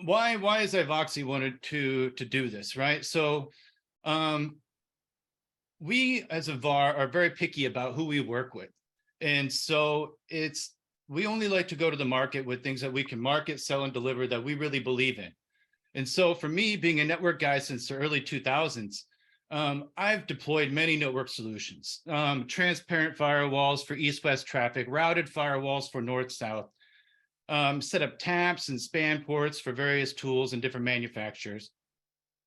why is IVOXY wanted to do this, right? So um, we as a VAR are very picky about who we work with. And so we only like to go to the market with things that we can market, sell, and deliver that we really believe in. And so for me, being a network guy since the early 2000s, I've deployed many network solutions, transparent firewalls for east-west traffic, routed firewalls for north-south, set up taps and span ports for various tools and different manufacturers.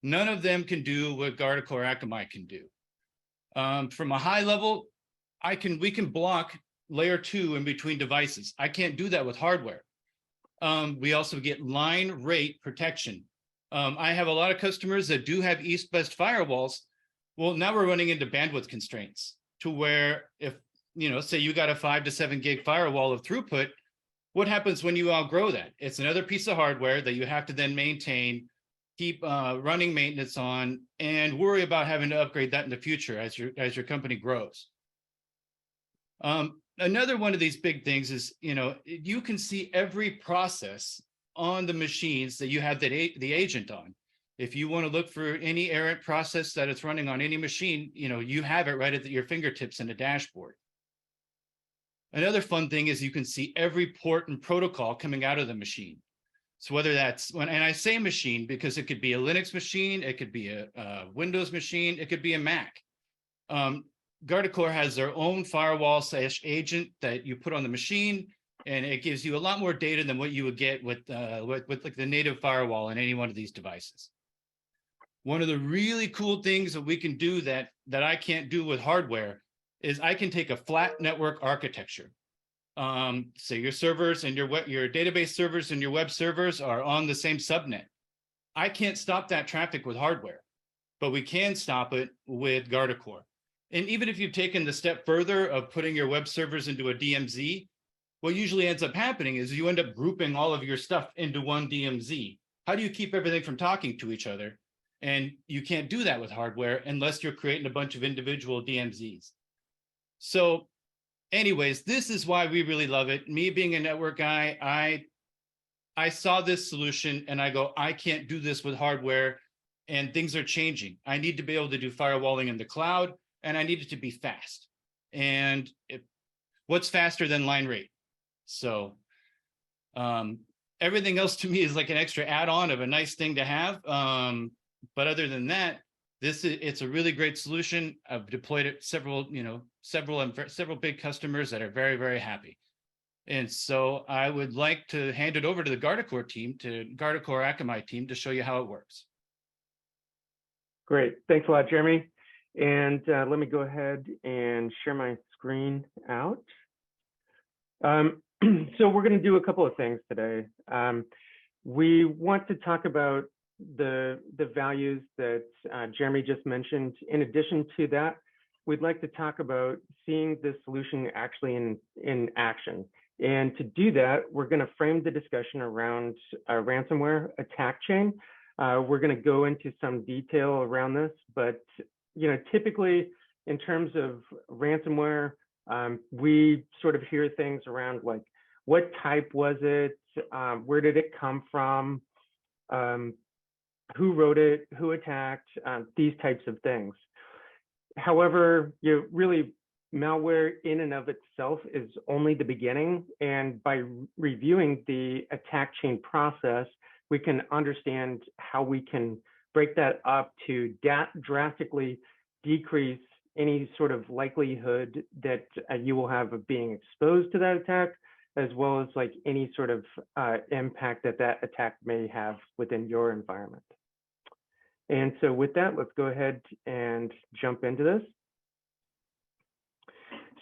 None of them can do what Guardicore Akamai can do. From a high level, we can block layer 2 in between devices. I can't do that with hardware. We also get line rate protection. I have a lot of customers that do have east-west firewalls. Well, now we're running into bandwidth constraints to where if, say you got a 5 to 7 gig firewall of throughput, what happens when you outgrow that? It's another piece of hardware that you have to then maintain, keep running maintenance on, and worry about having to upgrade that in the future as your company grows. Another one of these big things is, you can see every process on the machines that you have the agent on. If you want to look for any errant process that it's running on any machine, you have it right at your fingertips in the dashboard. Another fun thing is you can see every port and protocol coming out of the machine. So whether that's and I say machine because it could be a Linux machine, it could be a Windows machine, it could be a Mac. Guardicore has their own firewall / agent that you put on the machine, and it gives you a lot more data than what you would get with like the native firewall on any one of these devices. One of the really cool things that we can do that I can't do with hardware is I can take a flat network architecture. Say your servers and your database servers and your web servers are on the same subnet. I can't stop that traffic with hardware, but we can stop it with Guardicore. And even if you've taken the step further of putting your web servers into a DMZ, what usually ends up happening is you end up grouping all of your stuff into one DMZ. How do you keep everything from talking to each other? And you can't do that with hardware unless you're creating a bunch of individual DMZs. So anyways, this is why we really love it. Me being a network guy, I saw this solution and I go, I can't do this with hardware, and things are changing. I need to be able to do firewalling in the cloud, and I need it to be fast. And what's faster than line rate? So everything else to me is like an extra add-on of a nice thing to have. But other than that, it's a really great solution. I've deployed it several big customers that are very, very happy. And so I would like to hand it over to the Guardicore Akamai team to show you how it works. Great, thanks a lot, Jeremy. And let me go ahead and share my screen out. So we're going to do a couple of things today. We want to talk about the values that Jeremy just mentioned. In addition to that, we'd like to talk about seeing this solution actually in action. And to do that, we're going to frame the discussion around a ransomware attack chain. We're going to go into some detail around this, but typically in terms of ransomware, we sort of hear things around like, what type was it? Where did it come from? Who wrote it? Who attacked? These types of things. However, really malware in and of itself is only the beginning. And by reviewing the attack chain process, we can understand how we can break that up to drastically decrease any sort of likelihood that you will have of being exposed to that attack, as well as like any sort of impact that attack may have within your environment. And so with that, let's go ahead and jump into this.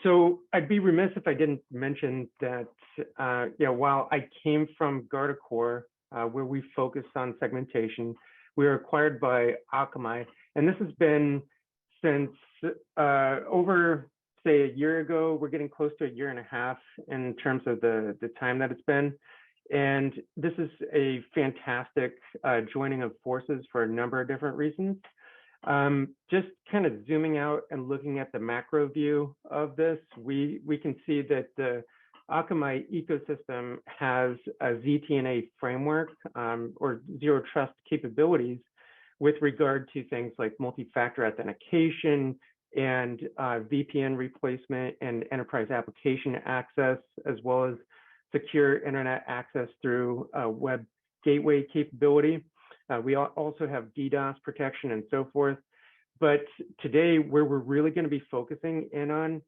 So I'd be remiss if I didn't mention that, while I came from Guardicore, where we focus on segmentation, we were acquired by Akamai, and this has been since over, say, a year ago. We're getting close to a year and a half in terms of the time that it's been. And this is a fantastic joining of forces for a number of different reasons. Just kind of zooming out and looking at the macro view of this, we can see that the Akamai ecosystem has a ZTNA framework or zero trust capabilities with regard to things like multi-factor authentication and VPN replacement and enterprise application access, as well as secure internet access through web gateway capability. We also have DDoS protection and so forth. But today, where we're really going to be focusing in on,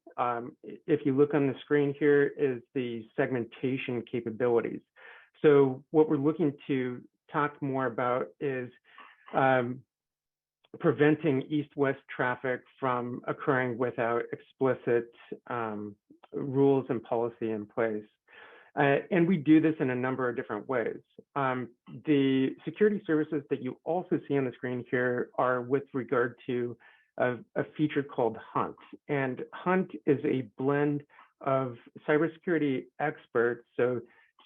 if you look on the screen here, is the segmentation capabilities. So what we're looking to talk more about is preventing east-west traffic from occurring without explicit rules and policy in place. And we do this in a number of different ways. The security services that you also see on the screen here are with regard to a feature called Hunt. And Hunt is a blend of cybersecurity experts, so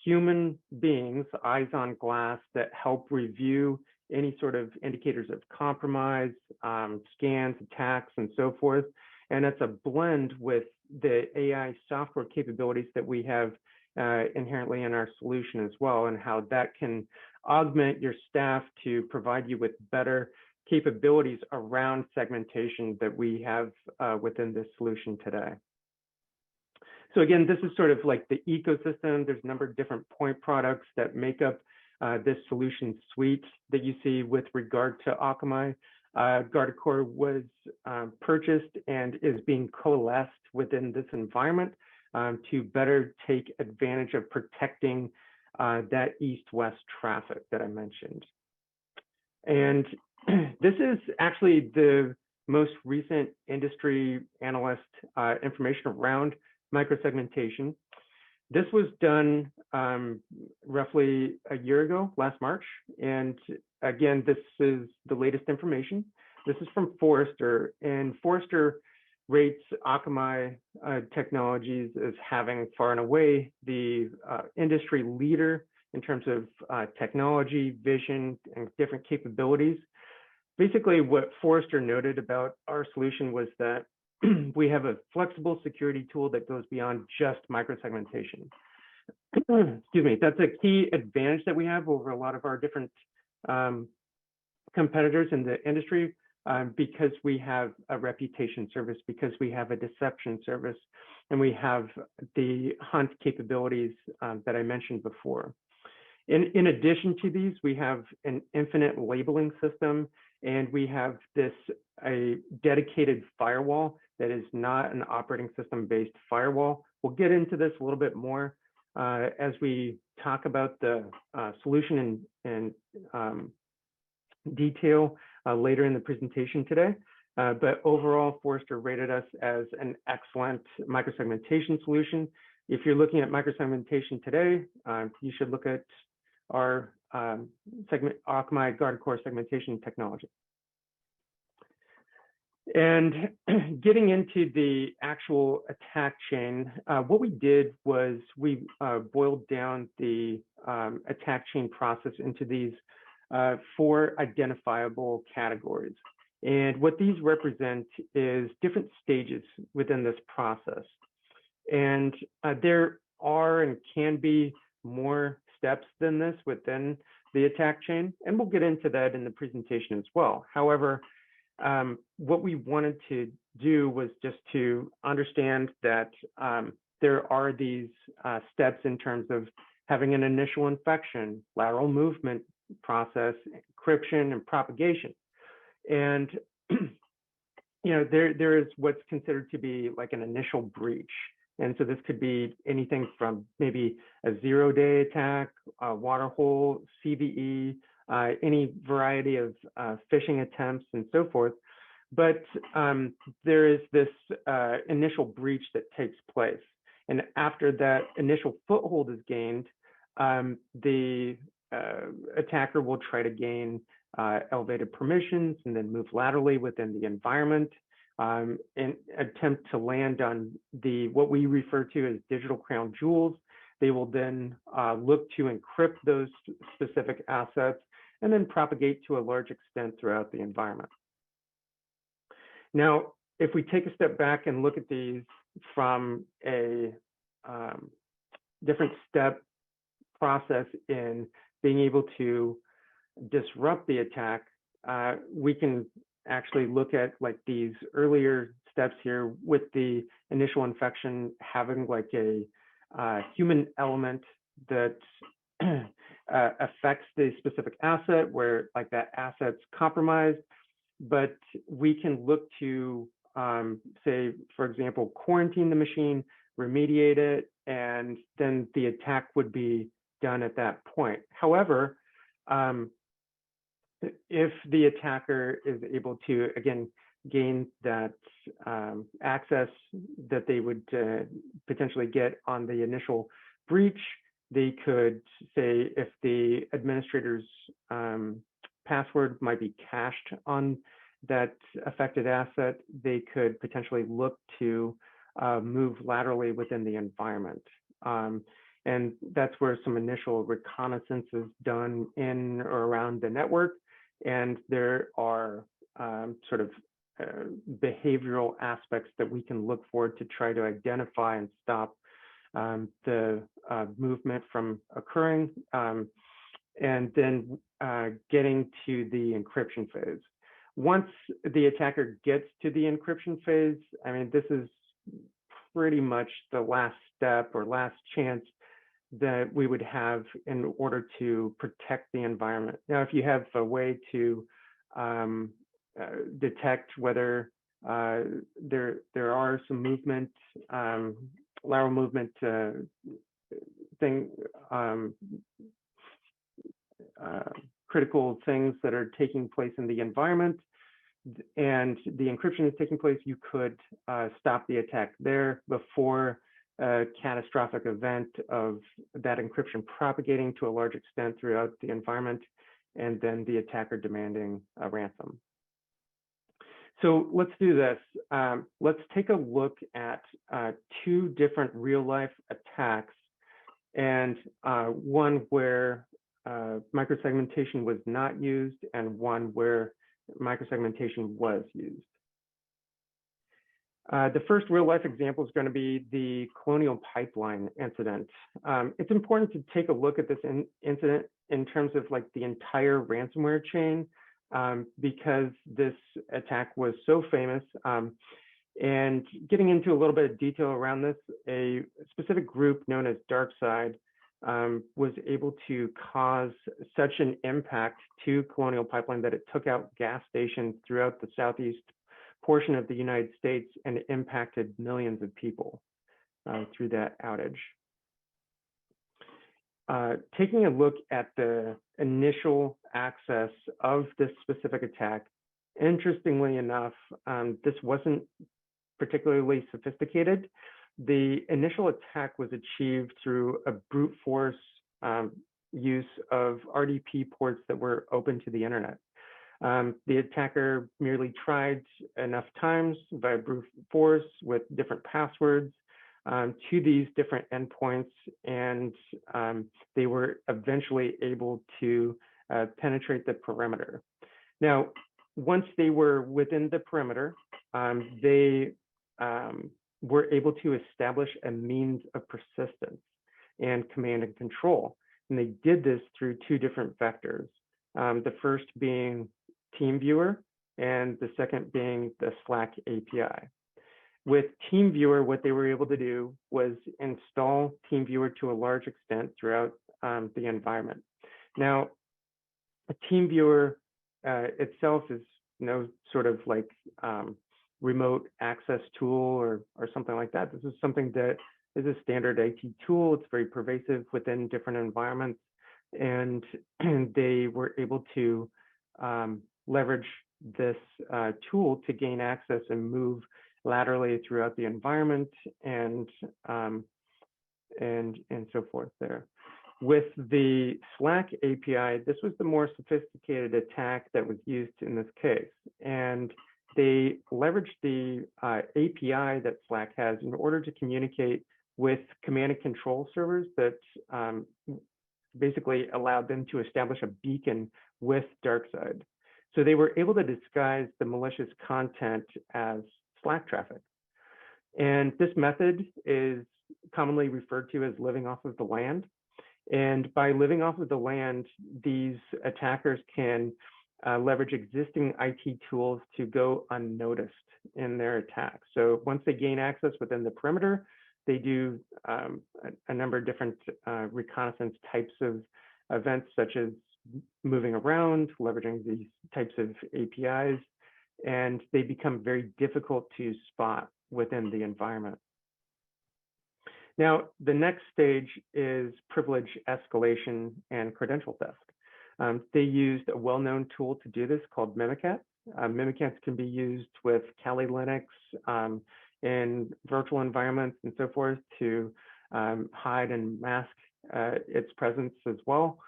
human beings, eyes on glass, that help review any sort of indicators of compromise, scans, attacks, and so forth. And it's a blend with the AI software capabilities that we have inherently in our solution as well, and how that can augment your staff to provide you with better capabilities around segmentation that we have within this solution today. So again, this is sort of like the ecosystem. There's a number of different point products that make up this solution suite that you see with regard to Akamai. Guardicore was purchased and is being coalesced within this environment to better take advantage of protecting that east-west traffic that I mentioned. And this is actually the most recent industry analyst information around micro-segmentation. This was done roughly a year ago, last March. And again, this is the latest information. This is from Forrester, and Forrester rates Akamai Technologies as having far and away the industry leader in terms of technology, vision, and different capabilities. Basically, what Forrester noted about our solution was that we have a flexible security tool that goes beyond just microsegmentation. Excuse me, that's a key advantage that we have over a lot of our different competitors in the industry, because we have a reputation service, because we have a deception service, and we have the Hunt capabilities that I mentioned before. In addition to these, we have an infinite labeling system, and we have a dedicated firewall that is not an operating system-based firewall. We'll get into this a little bit more as we talk about the solution in detail later in the presentation today. But overall, Forrester rated us as an excellent microsegmentation solution. If you're looking at microsegmentation today, you should look at our Akamai Guardicore segmentation technology. And getting into the actual attack chain, what we did was we boiled down the attack chain process into these 4 identifiable categories. And what these represent is different stages within this process. And there are and can be more steps than this within the attack chain, and we'll get into that in the presentation as well. However, what we wanted to do was just to understand that there are these steps in terms of having an initial infection, lateral movement process, encryption, and propagation. And there is what's considered to be like an initial breach. And so this could be anything from maybe a 0-day attack, a water hole, CVE, any variety of phishing attempts and so forth. But there is this initial breach that takes place. And after that initial foothold is gained, the attacker will try to gain elevated permissions and then move laterally within the environment and attempt to land on what we refer to as digital crown jewels. They will then look to encrypt those specific assets and then propagate to a large extent throughout the environment. Now, if we take a step back and look at these from a different step process in being able to disrupt the attack, we can actually look at like these earlier steps here with the initial infection having like a human element that affects the specific asset where like that asset's compromised, but we can look to say, for example, quarantine the machine, remediate it, and then the attack would be done at that point. However, if the attacker is able to, again, gain that access that they would potentially get on the initial breach, they could say if the administrator's password might be cached on that affected asset, they could potentially look to move laterally within the environment. And that's where some initial reconnaissance is done in or around the network. And there are sort of behavioral aspects that we can look for to try to identify and stop the movement from occurring, and then getting to the encryption phase. Once the attacker gets to the encryption phase, I mean, this is pretty much the last step or last chance that we would have in order to protect the environment. Now, if you have a way to detect whether there are some movement, lateral movement critical things that are taking place in the environment, and the encryption is taking place, you could stop the attack there before a catastrophic event of that encryption propagating to a large extent throughout the environment, and then the attacker demanding a ransom. So let's do this. Let's take a look at two different real-life attacks, and one where micro-segmentation was not used, and one where micro-segmentation was used. The first real-life example is going to be the Colonial Pipeline incident. It's important to take a look at this incident in terms of like the entire ransomware chain, because this attack was so famous. And getting into a little bit of detail around this, a specific group known as DarkSide was able to cause such an impact to Colonial Pipeline that it took out gas stations throughout the southeast portion of the United States and impacted millions of people through that outage. Taking a look at the initial access of this specific attack, interestingly enough, this wasn't particularly sophisticated. The initial attack was achieved through a brute force use of RDP ports that were open to the internet. The attacker merely tried enough times by brute force with different passwords to these different endpoints, and they were eventually able to penetrate the perimeter. Now, once they were within the perimeter, they were able to establish a means of persistence and command and control. And they did this through two different vectors. The first being TeamViewer, and the second being the Slack API. With TeamViewer, what they were able to do was install TeamViewer to a large extent throughout the environment. Now, a TeamViewer itself is no sort of like remote access tool or something like that. This is something that is a standard IT tool. It's very pervasive within different environments, and they were able to leverage this tool to gain access and move laterally throughout the environment and so forth there. With the Slack API, this was the more sophisticated attack that was used in this case. And they leveraged the API that Slack has in order to communicate with command and control servers that basically allowed them to establish a beacon with DarkSide. So they were able to disguise the malicious content as Slack traffic. And this method is commonly referred to as living off of the land. And by living off of the land, these attackers can leverage existing IT tools to go unnoticed in their attack. So once they gain access within the perimeter, they do a number of different reconnaissance types of events, such as moving around, leveraging these types of APIs, and they become very difficult to spot within the environment. Now, the next stage is privilege escalation and credential theft. They used a well-known tool to do this called Mimikatz. Mimikatz can be used with Kali Linux in virtual environments and so forth to hide and mask its presence as well.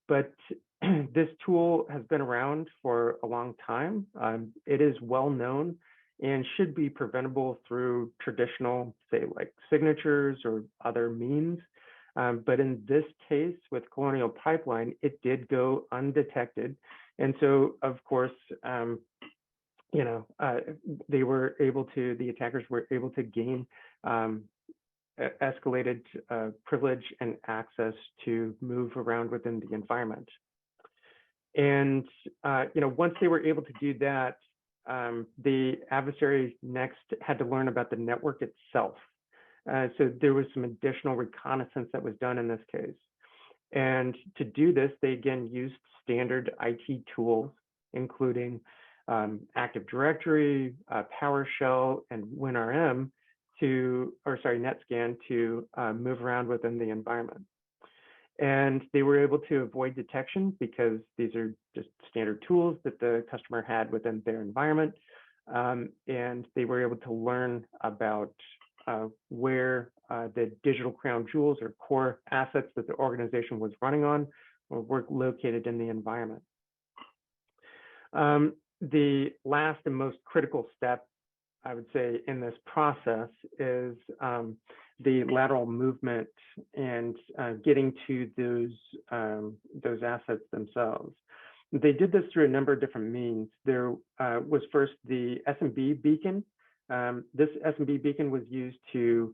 But this tool has been around for a long time. It is well known and should be preventable through traditional, say, like signatures or other means. But in this case with Colonial Pipeline, it did go undetected. And so, of course, they were able to, the attackers were able to gain escalated privilege and access to move around within the environment. And, once they were able to do that, the adversary next had to learn about the network itself. So there was some additional reconnaissance that was done in this case. And to do this, they again used standard IT tools, including Active Directory, PowerShell, and WinRM NetScan to move around within the environment. And they were able to avoid detection because these are just standard tools that the customer had within their environment. And they were able to learn about where the digital crown jewels or core assets that the organization was running on were located in the environment. The last and most critical step, I would say, in this process is the lateral movement and getting to those assets themselves. They did this through a number of different means. There was first the SMB beacon. This SMB beacon was used to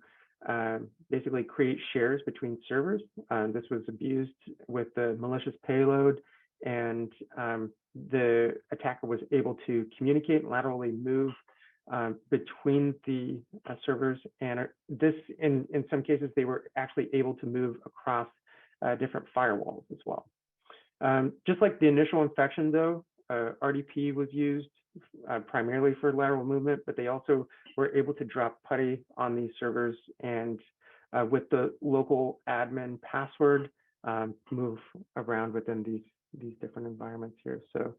basically create shares between servers. This was abused with the malicious payload, and the attacker was able to communicate and laterally move between the servers, and this, in some cases, they were actually able to move across different firewalls as well. Just like the initial infection, though, RDP was used primarily for lateral movement, but they also were able to drop putty on these servers and with the local admin password, move around within these different environments here. So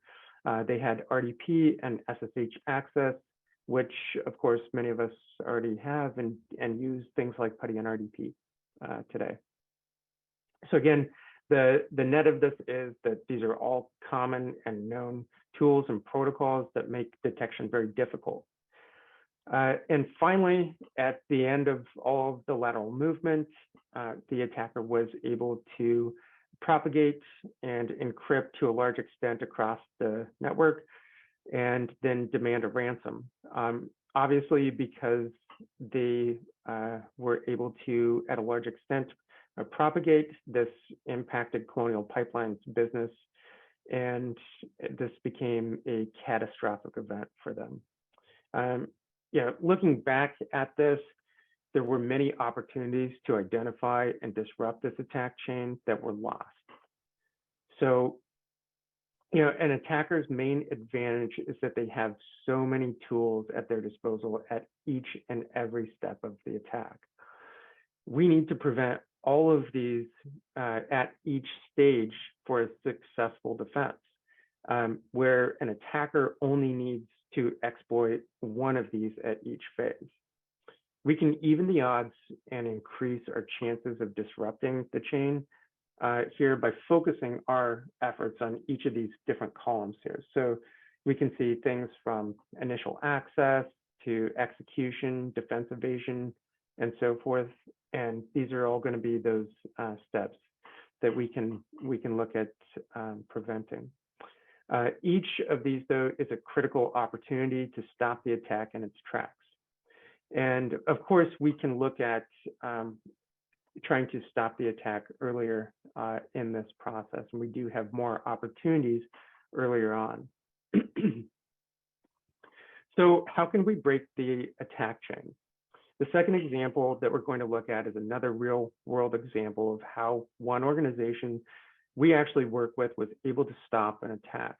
they had RDP and SSH access, which of course many of us already have and use things like putty and RDP today. So again, the net of this is that these are all common and known tools and protocols that make detection very difficult. And finally, at the end of all of the lateral movement, the attacker was able to propagate and encrypt to a large extent across the network, and then demand a ransom. Obviously, because they were able to, at a large extent, propagate, this impacted Colonial Pipeline's business, and this became a catastrophic event for them. Looking back at this, there were many opportunities to identify and disrupt this attack chain that were lost. So, an attacker's main advantage is that they have so many tools at their disposal at each and every step of the attack. We need to prevent all of these at each stage for a successful defense, where an attacker only needs to exploit one of these at each phase. We can even the odds and increase our chances of disrupting the chain here by focusing our efforts on each of these different columns here. So we can see things from initial access to execution, defense evasion, and so forth. And these are all going to be those steps that we can look at preventing. Each of these, though, is a critical opportunity to stop the attack in its tracks. And of course, we can look at trying to stop the attack earlier in this process, and we do have more opportunities earlier on. So how can we break the attack chain? The second example that we're going to look at is another real world example of how one organization we actually work with was able to stop an attack.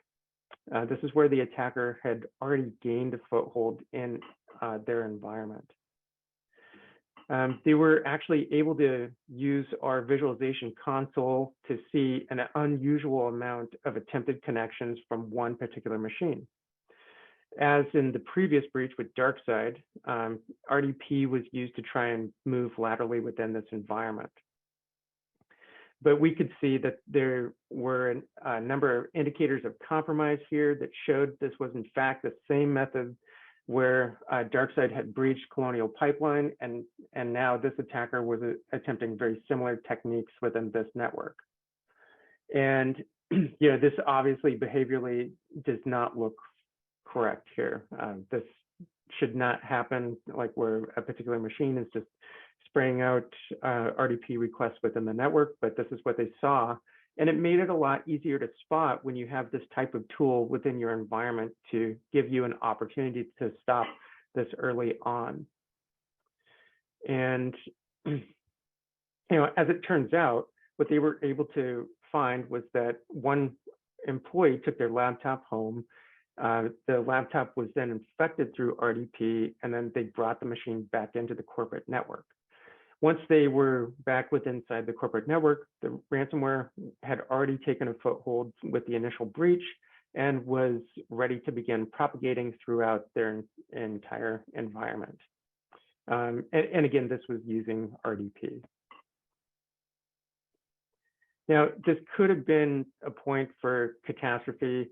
This is where the attacker had already gained a foothold in their environment. They were actually able to use our visualization console to see an unusual amount of attempted connections from one particular machine. As in the previous breach with DarkSide, RDP was used to try and move laterally within this environment. But we could see that there were a number of indicators of compromise here that showed this was in fact the same method where DarkSide had breached Colonial Pipeline, and now this attacker was attempting very similar techniques within this network. And this obviously behaviorally does not look correct here. This should not happen, like where a particular machine is just spraying out RDP requests within the network, but this is what they saw. And it made it a lot easier to spot when you have this type of tool within your environment to give you an opportunity to stop this early on. And as it turns out, what they were able to find was that one employee took their laptop home. The laptop was then infected through RDP, and then they brought the machine back into the corporate network. Once they were back inside the corporate network, the ransomware had already taken a foothold with the initial breach and was ready to begin propagating throughout their entire environment. And again, this was using RDP. Now, this could have been a point for catastrophe.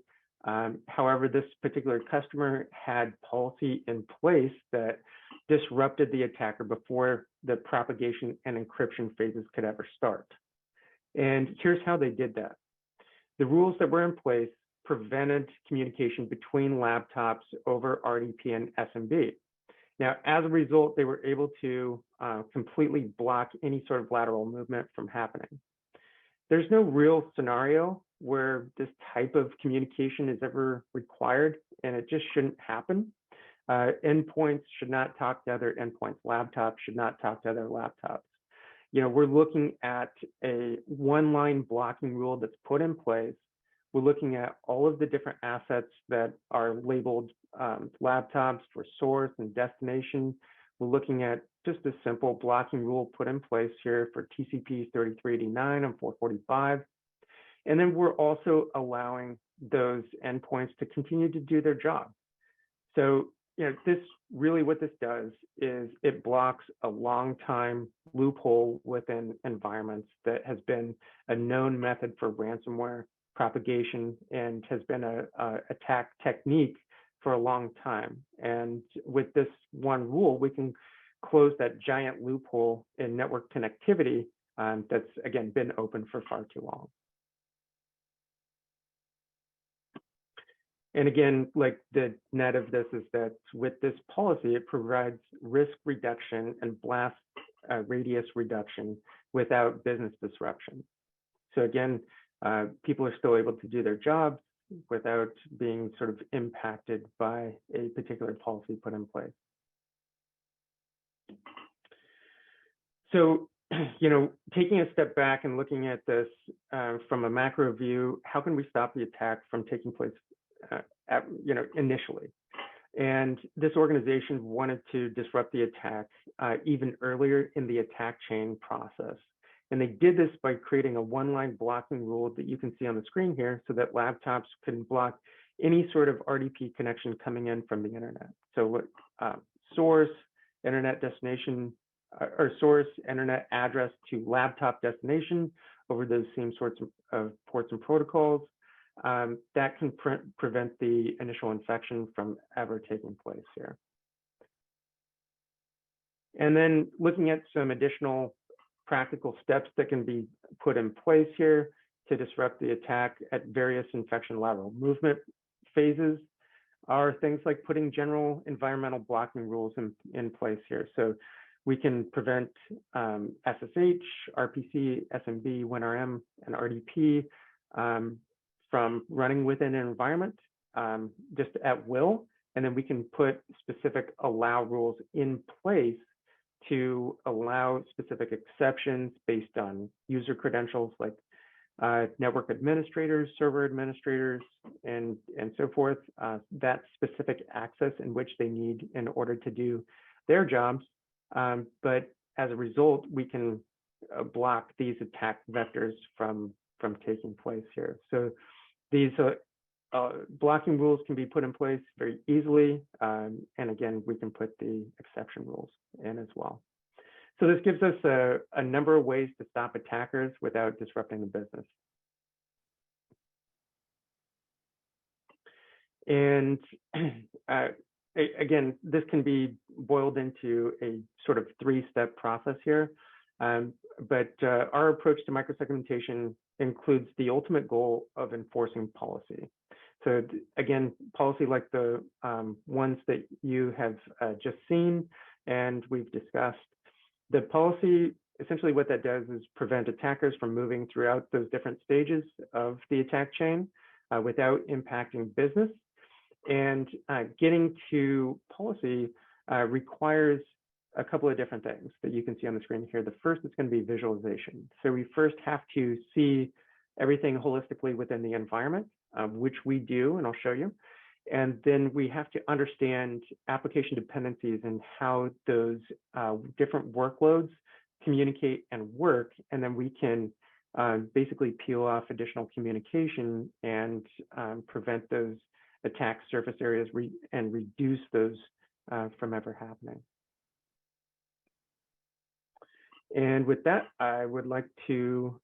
However, this particular customer had policy in place that disrupted the attacker before the propagation and encryption phases could ever start. And here's how they did that. The rules that were in place prevented communication between laptops over RDP and SMB. Now, as a result, they were able to completely block any sort of lateral movement from happening. There's no real scenario where this type of communication is ever required, and it just shouldn't happen. Endpoints should not talk to other endpoints. Laptops should not talk to other laptops. We're looking at a one-line blocking rule that's put in place. We're looking at all of the different assets that are labeled laptops for source and destination. We're looking at just a simple blocking rule put in place here for TCP 3389 and 445. And then we're also allowing those endpoints to continue to do their job. So, this really what this does is it blocks a long time loophole within environments that has been a known method for ransomware propagation and has been a attack technique for a long time. And with this one rule, we can close that giant loophole in network connectivity that's, again, been open for far too long. And again, like the net of this is that with this policy, it provides risk reduction and blast radius reduction without business disruption. So again, people are still able to do their jobs without being sort of impacted by a particular policy put in place. So, taking a step back and looking at this from a macro view, how can we stop the attack from taking place initially? And this organization wanted to disrupt the attack even earlier in the attack chain process. And they did this by creating a one-line blocking rule that you can see on the screen here so that laptops can block any sort of RDP connection coming in from the internet. So source, internet destination, or source, internet address to laptop destination over those same sorts of ports and protocols. That can prevent the initial infection from ever taking place here. And then looking at some additional practical steps that can be put in place here to disrupt the attack at various infection lateral movement phases. are things like putting general environmental blocking rules in place here. So we can prevent SSH, RPC, SMB, WinRM, and RDP from running within an environment just at will. And then we can put specific allow rules in place to allow specific exceptions based on user credentials like network administrators, server administrators, and so forth, that specific access in which they need in order to do their jobs. But as a result, we can block these attack vectors from taking place here. So these blocking rules can be put in place very easily. And again, we can put the exception rules in as well. So this gives us a number of ways to stop attackers without disrupting the business. And again, this can be boiled into a sort of three-step process here. But our approach to microsegmentation includes the ultimate goal of enforcing policy. So again, policy like the ones that you have just seen and we've discussed. The policy, essentially what that does is prevent attackers from moving throughout those different stages of the attack chain without impacting business. And getting to policy requires a couple of different things that you can see on the screen here. The first is going to be visualization. So we first have to see everything holistically within the environment, which we do, and I'll show you. And then we have to understand application dependencies and how those different workloads communicate and work. And then we can basically peel off additional communication and prevent those attack surface areas and reduce those from ever happening. And with that, I would like to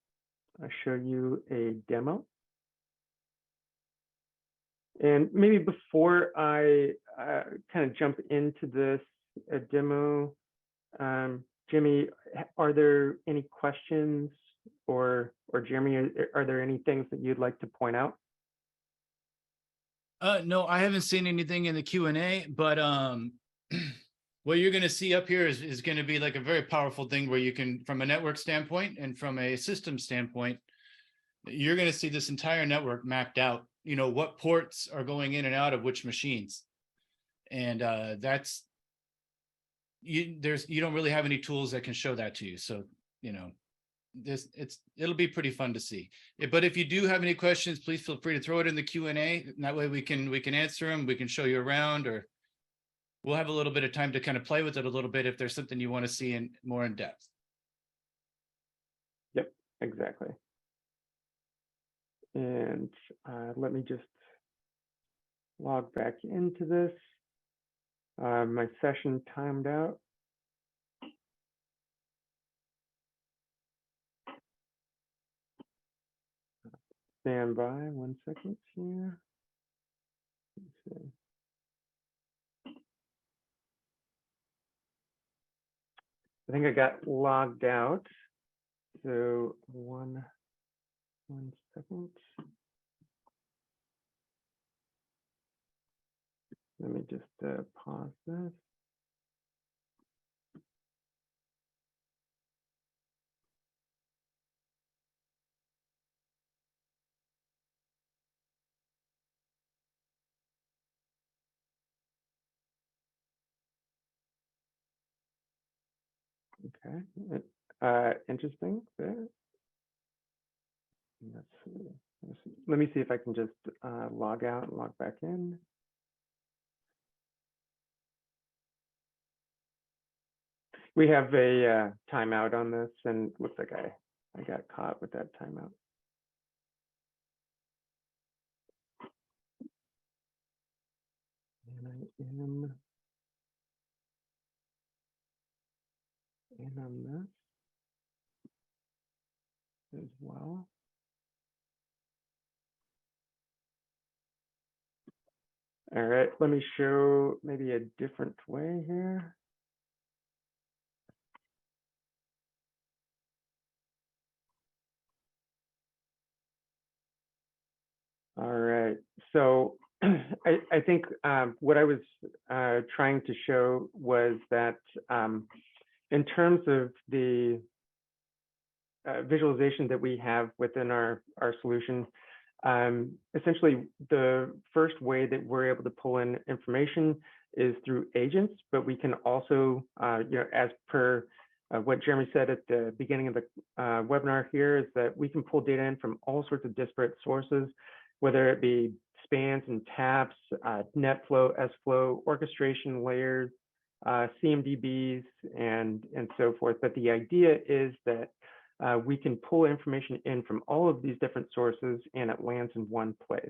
show you a demo. And maybe before I kind of jump into this demo, Jimmy, are there any questions, or Jeremy, are there any things that you'd like to point out? No, I haven't seen anything in the Q&A, but what you're going to see up here is going to be like a very powerful thing where you can, from a network standpoint and from a system standpoint, you're going to see this entire network mapped out, you know, what ports are going in and out of which machines. And that's, you don't really have any tools that can show that to you. So, you know, it'll be pretty fun to see. But if you do have any questions, please feel free to throw it in the Q&A. That way we can answer them. We can show you around, or we'll have a little bit of time to kind of play with it a little bit if there's something you want to see in more in depth. Yep, exactly. And let me just log back into this. My session timed out. Stand by 1 second here. Let's see. I think I got logged out. So one second. Let me just pause this. Okay, interesting there. Let's see. Let me see if I can just log out and log back in. We have a timeout on this, and looks like I got caught with that timeout. And I am in on this as well. All right, let me show maybe a different way here. All right, so I think what I was trying to show was that in terms of the visualization that we have within our solution, essentially the first way that we're able to pull in information is through agents, but we can also, as per what Jeremy said at the beginning of the webinar here, is that we can pull data in from all sorts of disparate sources, whether it be spans and taps, NetFlow, SFlow, orchestration layers, CMDBs, and so forth. But the idea is that we can pull information in from all of these different sources and it lands in one place.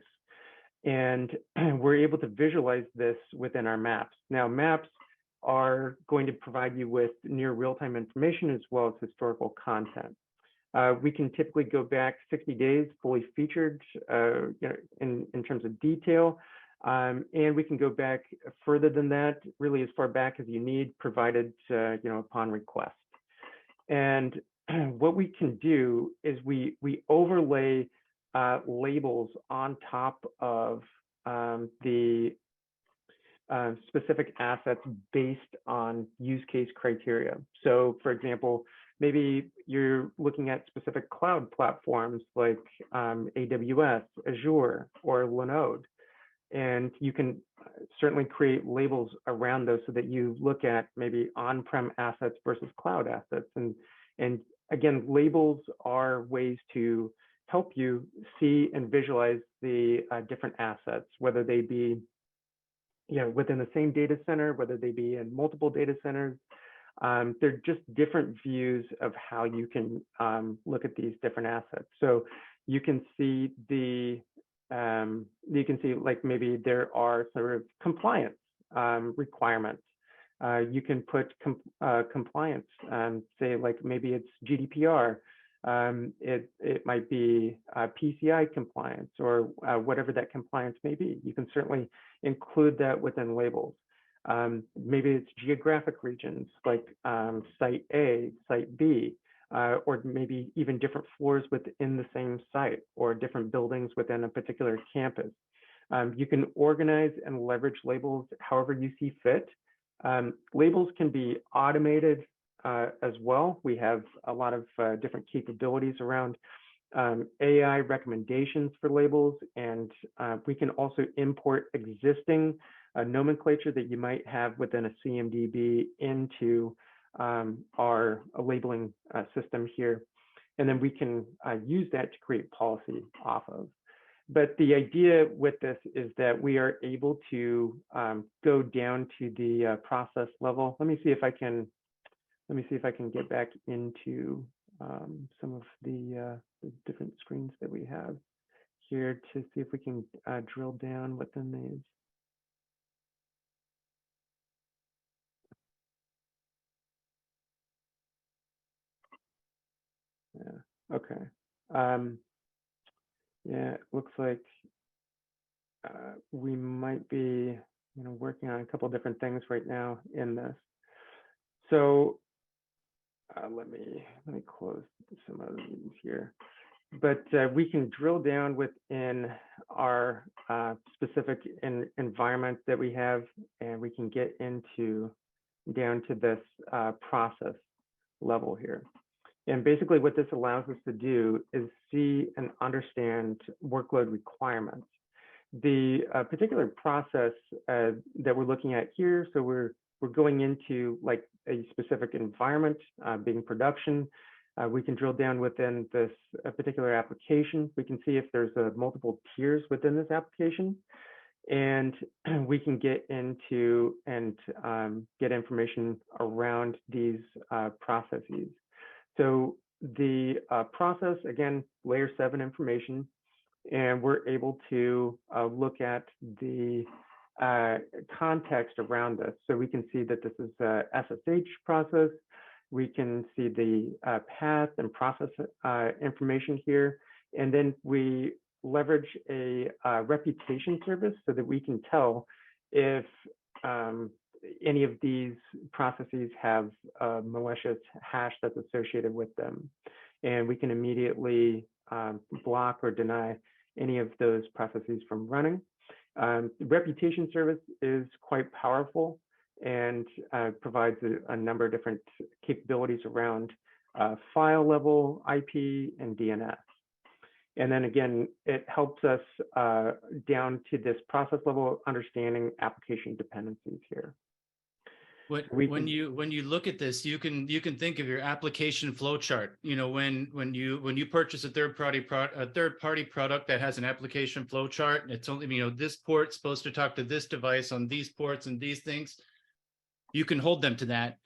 And we're able to visualize this within our maps. Now, maps are going to provide you with near real-time information as well as historical content. We can typically go back 60 days, fully featured, in terms of detail, and we can go back further than that, really as far back as you need, provided upon request. And what we can do is we overlay labels on top of the specific assets based on use case criteria. So, for example, maybe you're looking at specific cloud platforms like AWS, Azure, or Linode, and you can certainly create labels around those so that you look at maybe on-prem assets versus cloud assets. And again, labels are ways to help you see and visualize the different assets, whether they be within the same data center, whether they be in multiple data centers. They're just different views of how you can look at these different assets. So you can see like maybe there are sort of compliance requirements. You can put compliance, say like maybe it's GDPR. It might be PCI compliance or whatever that compliance may be. You can certainly include that within labels. Maybe it's geographic regions like site A, site B, or maybe even different floors within the same site or different buildings within a particular campus. You can organize and leverage labels however you see fit. Labels can be automated as well. We have a lot of different capabilities around AI recommendations for labels, and we can also import existing nomenclature that you might have within a CMDB into our labeling system here. And then we can use that to create policy off of. But the idea with this is that we are able to go down to the process level. Let me see if I can get back into some of the different screens that we have here to see if we can drill down within these. Yeah, okay. Yeah, it looks like we might be working on a couple different things right now in this. So let me close some of these here. But we can drill down within our specific environment that we have, and we can get down to this process level here. And basically what this allows us to do is see and understand workload requirements. The particular process that we're looking at here, so we're going into like a specific environment, being production. We can drill down within this particular application. We can see if there's multiple tiers within this application. And we can get into and get information around these processes. So the process, again, layer 7 information, and we're able to look at the context around this. So we can see that this is a SSH process. We can see the path and process information here. And then we leverage a reputation service so that we can tell if any of these processes have a malicious hash that's associated with them. And we can immediately block or deny any of those processes from running. The reputation service is quite powerful and provides a number of different capabilities around file level, IP, and DNS. And then again, it helps us down to this process level understanding application dependencies here. When you look at this, you can think of your application flow chart. You know, when you purchase a third party product that has an application flow chart, it's only, you know, this port's supposed to talk to this device on these ports and these things. You can hold them to that,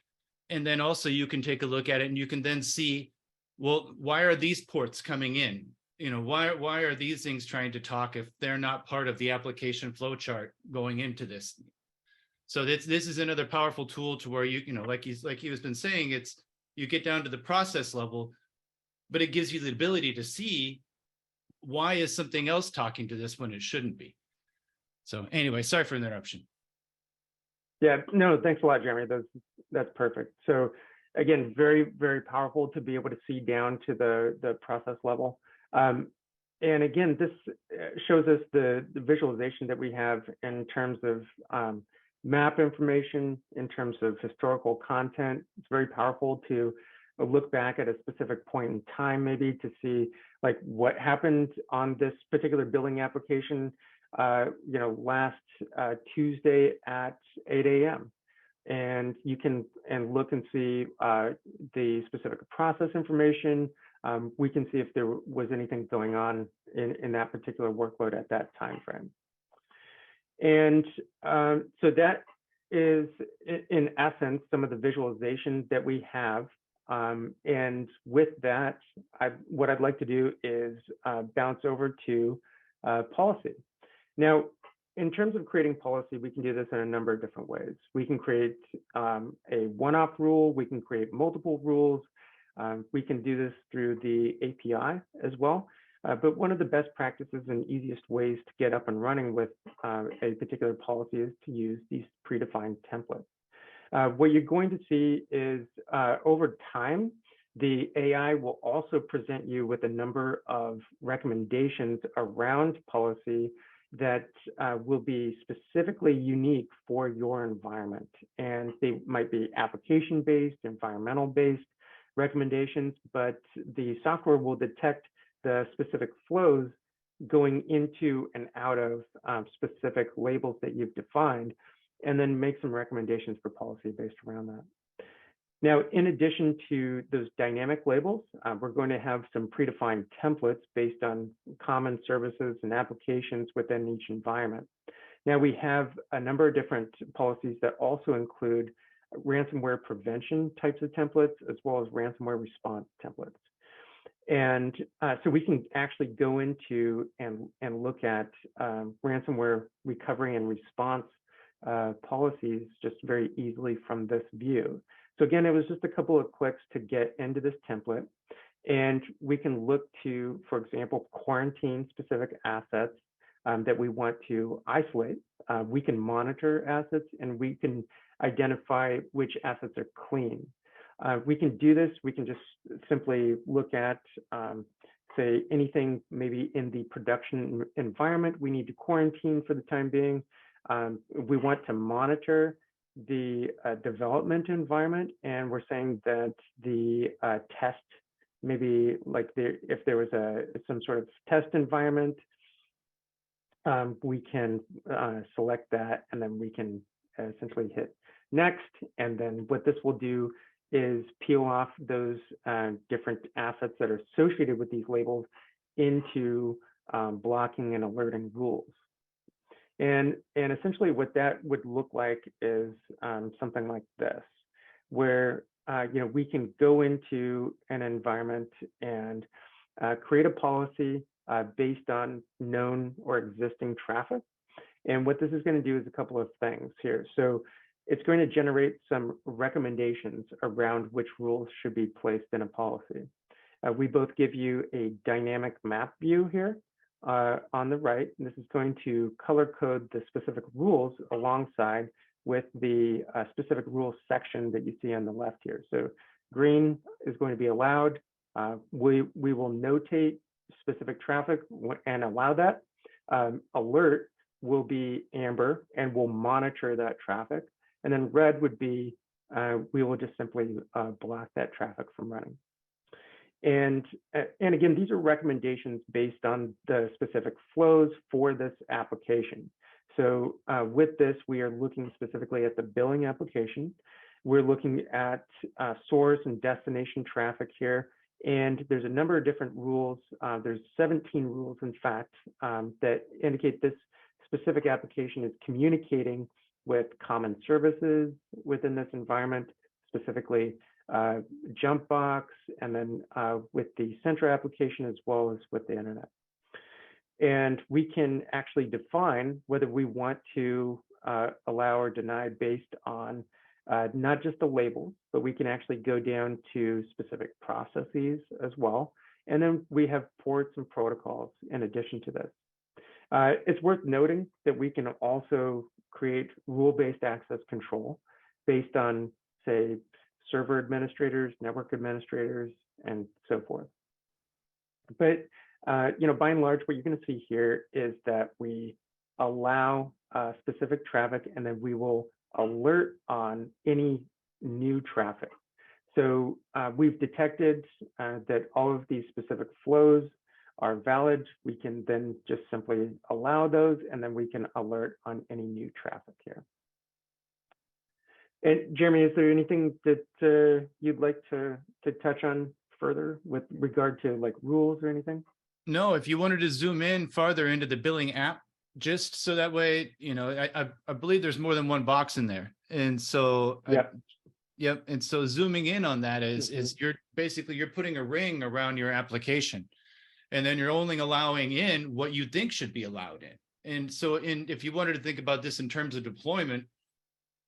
and then also you can take a look at it, and you can then see, well, why are these ports coming in? You know, why are these things trying to talk if they're not part of the application flow chart going into this? So this is another powerful tool to where you know, like he has been saying, it's, you get down to the process level, but it gives you the ability to see why is something else talking to this when it shouldn't be. So anyway, sorry for the interruption. Yeah, no, thanks a lot, Jeremy. That's perfect. So again, very, very powerful to be able to see down to the process level. And again, this shows us the visualization that we have in terms of map information, in terms of historical content. It's very powerful to look back at a specific point in time, maybe to see like what happened on this particular billing application, you know, last Tuesday at 8 a.m. And you can look and see the specific process information. We can see if there was anything going on in that particular workload at that time frame. And so that is, in essence, some of the visualization that we have. And with that, what I'd like to do is bounce over to policy. Now, in terms of creating policy, we can do this in a number of different ways. We can create a one-off rule. We can create multiple rules. We can do this through the API as well. But one of the best practices and easiest ways to get up and running with a particular policy is to use these predefined templates. What you're going to see is over time, the AI will also present you with a number of recommendations around policy that will be specifically unique for your environment. And they might be application-based, environmental-based recommendations, but the software will detect the specific flows going into and out of specific labels that you've defined, and then make some recommendations for policy based around that. Now, in addition to those dynamic labels, we're going to have some predefined templates based on common services and applications within each environment. Now, we have a number of different policies that also include ransomware prevention types of templates, as well as ransomware response templates. And so we can actually go into and look at ransomware recovery and response policies just very easily from this view. So again, it was just a couple of clicks to get into this template. And we can look to, for example, quarantine specific assets that we want to isolate. We can monitor assets, and we can identify which assets are clean. We can do this. We can just simply look at, say, anything maybe in the production environment we need to quarantine for the time being. We want to monitor the development environment, and we're saying that the test, maybe like if there was some sort of test environment, we can select that, and then we can essentially hit next. And then what this will do is peel off those different assets that are associated with these labels into blocking and alerting rules. And essentially what that would look like is something like this, where you know, we can go into an environment and create a policy based on known or existing traffic. And what this is going to do is a couple of things here. So it's going to generate some recommendations around which rules should be placed in a policy. We both give you a dynamic map view here on the right. And this is going to color code the specific rules alongside with the specific rules section that you see on the left here. So green is going to be allowed. We will notate specific traffic and allow that. Alert will be amber and we'll monitor that traffic. And then red would be, we will just simply block that traffic from running. And again, these are recommendations based on the specific flows for this application. So with this, we are looking specifically at the billing application. We're looking at source and destination traffic here. And there's a number of different rules. There's 17 rules, in fact, that indicate this specific application is communicating with common services within this environment, specifically Jumpbox, and then with the Centra application, as well as with the internet. And we can actually define whether we want to allow or deny based on not just the labels, but we can actually go down to specific processes as well. And then we have ports and protocols in addition to this. It's worth noting that we can also create rule-based access control based on, say, server administrators, network administrators, and so forth. But by and large, what you're going to see here is that we allow specific traffic, and then we will alert on any new traffic. So we've detected that all of these specific flows are valid. We can then just simply allow those, and then we can alert on any new traffic here. And Jeremy, is there anything that you'd like to touch on further with regard to like rules or anything? No, if you wanted to zoom in farther into the billing app, just so that way, I believe there's more than one box in there. And so, yep. And so zooming in on that is you're putting a ring around your application, and then you're only allowing in what you think should be allowed in. And so if you wanted to think about this in terms of deployment,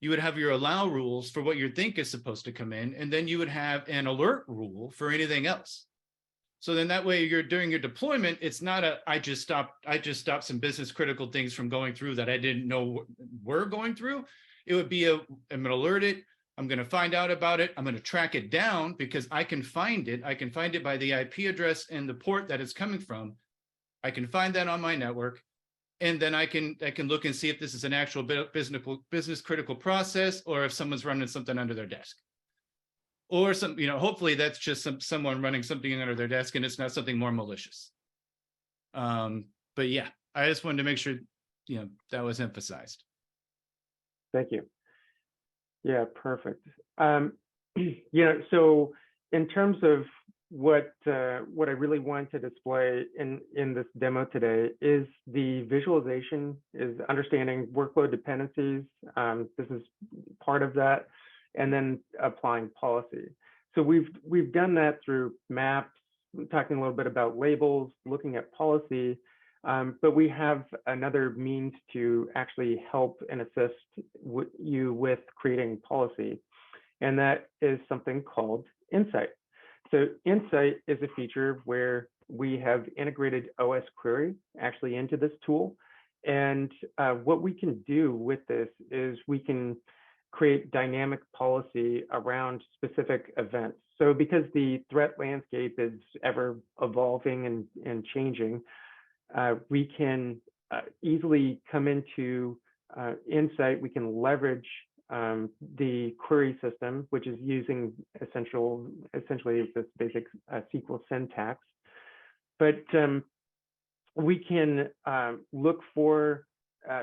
you would have your allow rules for what you think is supposed to come in, and then you would have an alert rule for anything else. So then that way you're doing your deployment, it's not I just stopped some business critical things from going through that I didn't know were going through. It would be I'm going to alert it. I'm going to find out about it. I'm going to track it down because I can find it. I can find it by the IP address and the port that it's coming from. I can find that on my network. And then I can look and see if this is an actual business critical process, or if someone's running something under their desk. Or hopefully that's just someone running something under their desk and it's not something more malicious. But yeah, I just wanted to make sure, that was emphasized. Thank you. Yeah, perfect. So in terms of what I really want to display in this demo today is the visualization, is understanding workload dependencies. This is part of that. And then applying policy. So we've done that through maps, talking a little bit about labels, looking at policy, but we have another means to actually help and assist you with creating policy, and that is something called Insight. So Insight is a feature where we have integrated OS Query actually into this tool, and what we can do with this is we can create dynamic policy around specific events. So because the threat landscape is ever evolving and changing, we can easily come into Insight. We can leverage the query system, which is using essentially this basic SQL syntax. But we can look for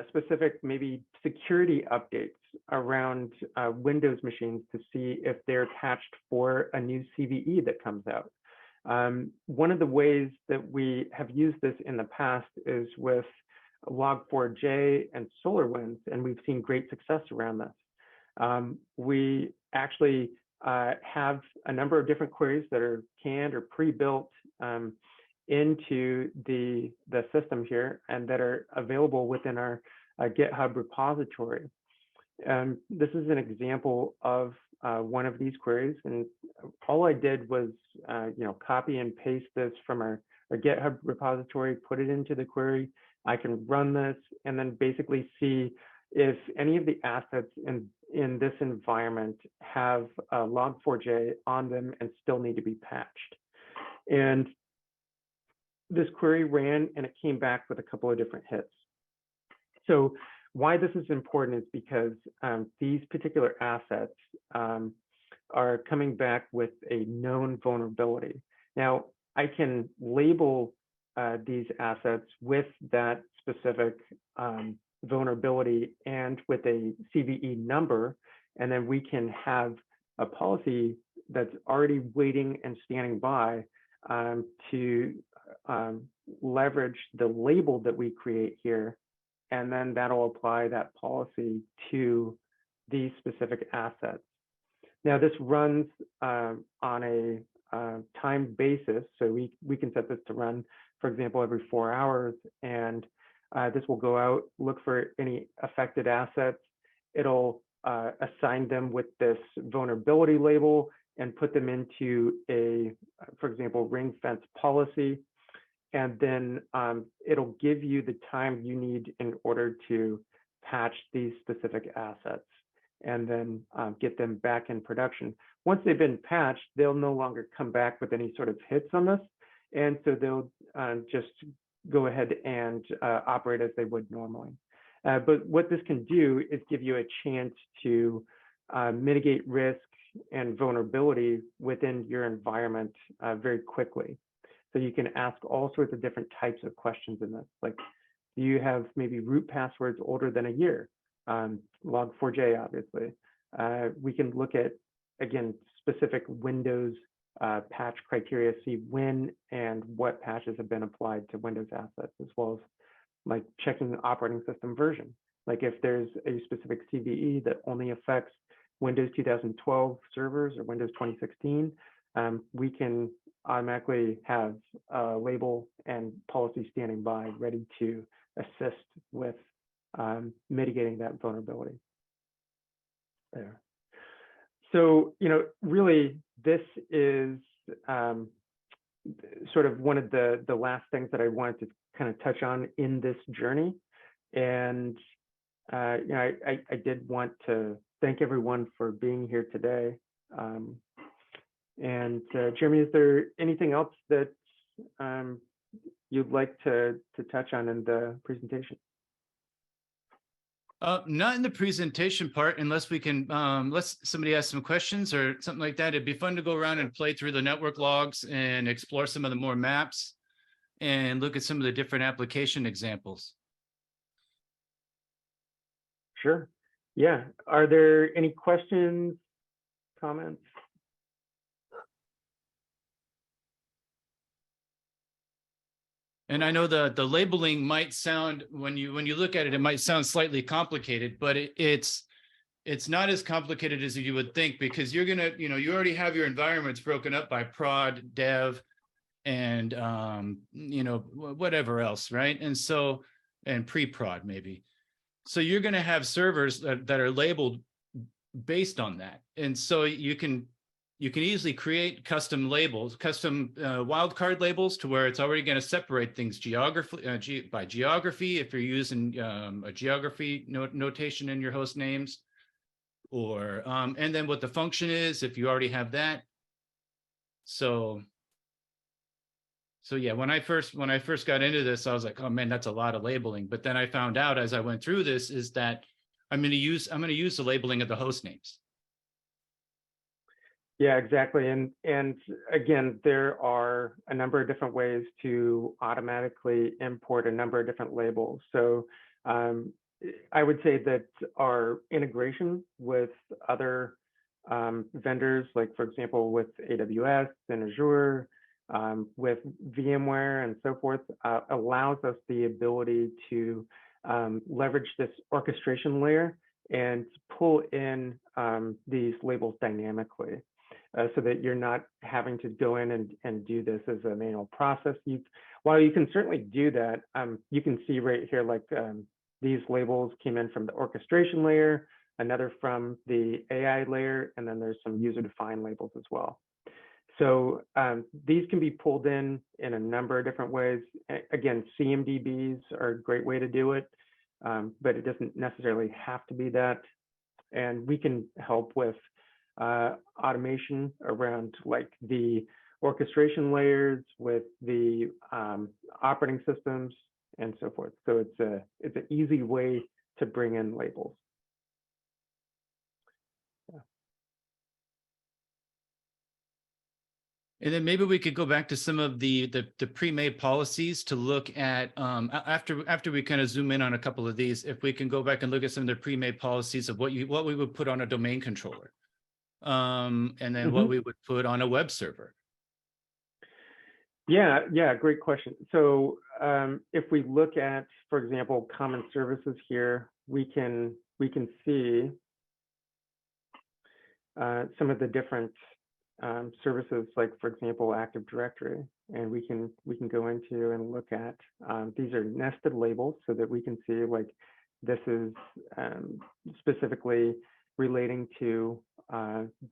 specific maybe security updates around Windows machines to see if they're patched for a new CVE that comes out. One of the ways that we have used this in the past is with Log4j and SolarWinds, and we've seen great success around this. We actually have a number of different queries that are canned or pre-built into the system here, and that are available within our GitHub repository. This is an example of one of these queries, and all I did was copy and paste this from our GitHub repository, put it into the query. I can run this and then basically see if any of the assets in this environment have Log4j on them and still need to be patched. And this query ran and it came back with a couple of different hits. So why this is important is because these particular assets are coming back with a known vulnerability. Now, I can label these assets with that specific vulnerability and with a CVE number, and then we can have a policy that's already waiting and standing by to leverage the label that we create here, and then that'll apply that policy to these specific assets. Now, this runs on a time basis, so we can set this to run, for example, every 4 hours, and this will go out, look for any affected assets. It'll assign them with this vulnerability label and put them into a, for example, ring fence policy. And then it'll give you the time you need in order to patch these specific assets and then get them back in production. Once they've been patched, they'll no longer come back with any sort of hits on this. And so they'll just go ahead and operate as they would normally. But what this can do is give you a chance to mitigate risk and vulnerability within your environment very quickly. So you can ask all sorts of different types of questions in this, like, do you have maybe root passwords older than a year? Log4j, obviously. We can look at, again, specific Windows patch criteria, see when and what patches have been applied to Windows assets, as well as like checking the operating system version. Like if there's a specific CVE that only affects Windows 2012 servers or Windows 2016, we can automatically have a label and policy standing by ready to assist with mitigating that vulnerability there. So, really, this is sort of one of the last things that I wanted to kind of touch on in this journey. And, I did want to thank everyone for being here today. And Jeremy, is there anything else that you'd like to touch on in the presentation? Not in the presentation part, unless we can, unless somebody has some questions or something like that. It'd be fun to go around and play through the network logs and explore some of the more maps and look at some of the different application examples. Sure. Yeah. Are there any questions, comments? And I know the labeling might sound, when you look at it, it might sound slightly complicated, but it's not as complicated as you would think, because you're gonna, you already have your environments broken up by prod, dev, and whatever else, right? And so, and pre-prod maybe. So you're gonna have servers that are labeled based on that, and so you can easily create custom labels, custom wildcard labels, to where it's already going to separate things by geography, if you're using a geography notation in your host names, or and then what the function is, if you already have that. So yeah, when I first got into this, I was like, oh man, that's a lot of labeling. But then I found out as I went through this is that I'm going to use the labeling of the host names. Yeah, exactly. And again, there are a number of different ways to automatically import a number of different labels. So I would say that our integration with other vendors, like for example, with AWS and Azure, with VMware and so forth, allows us the ability to leverage this orchestration layer and pull in these labels dynamically. So that you're not having to go in and do this as a manual process. While you can certainly do that, you can see right here, like these labels came in from the orchestration layer, another from the AI layer, and then there's some user-defined labels as well. So these can be pulled in a number of different ways. Again, CMDBs are a great way to do it, but it doesn't necessarily have to be that. And we can help with automation around like the orchestration layers with the operating systems and so forth. So it's an easy way to bring in labels. And then maybe we could go back to some of the pre-made policies to look at after we kind of zoom in on a couple of these. If we can go back and look at some of the pre-made policies of what we would put on a domain controller, and then what we would put on a web server. Yeah, great question. So if we look at, for example, common services here, we can see some of the different services, like for example, Active Directory, and we can go into and look at these are nested labels so that we can see like this is specifically relating to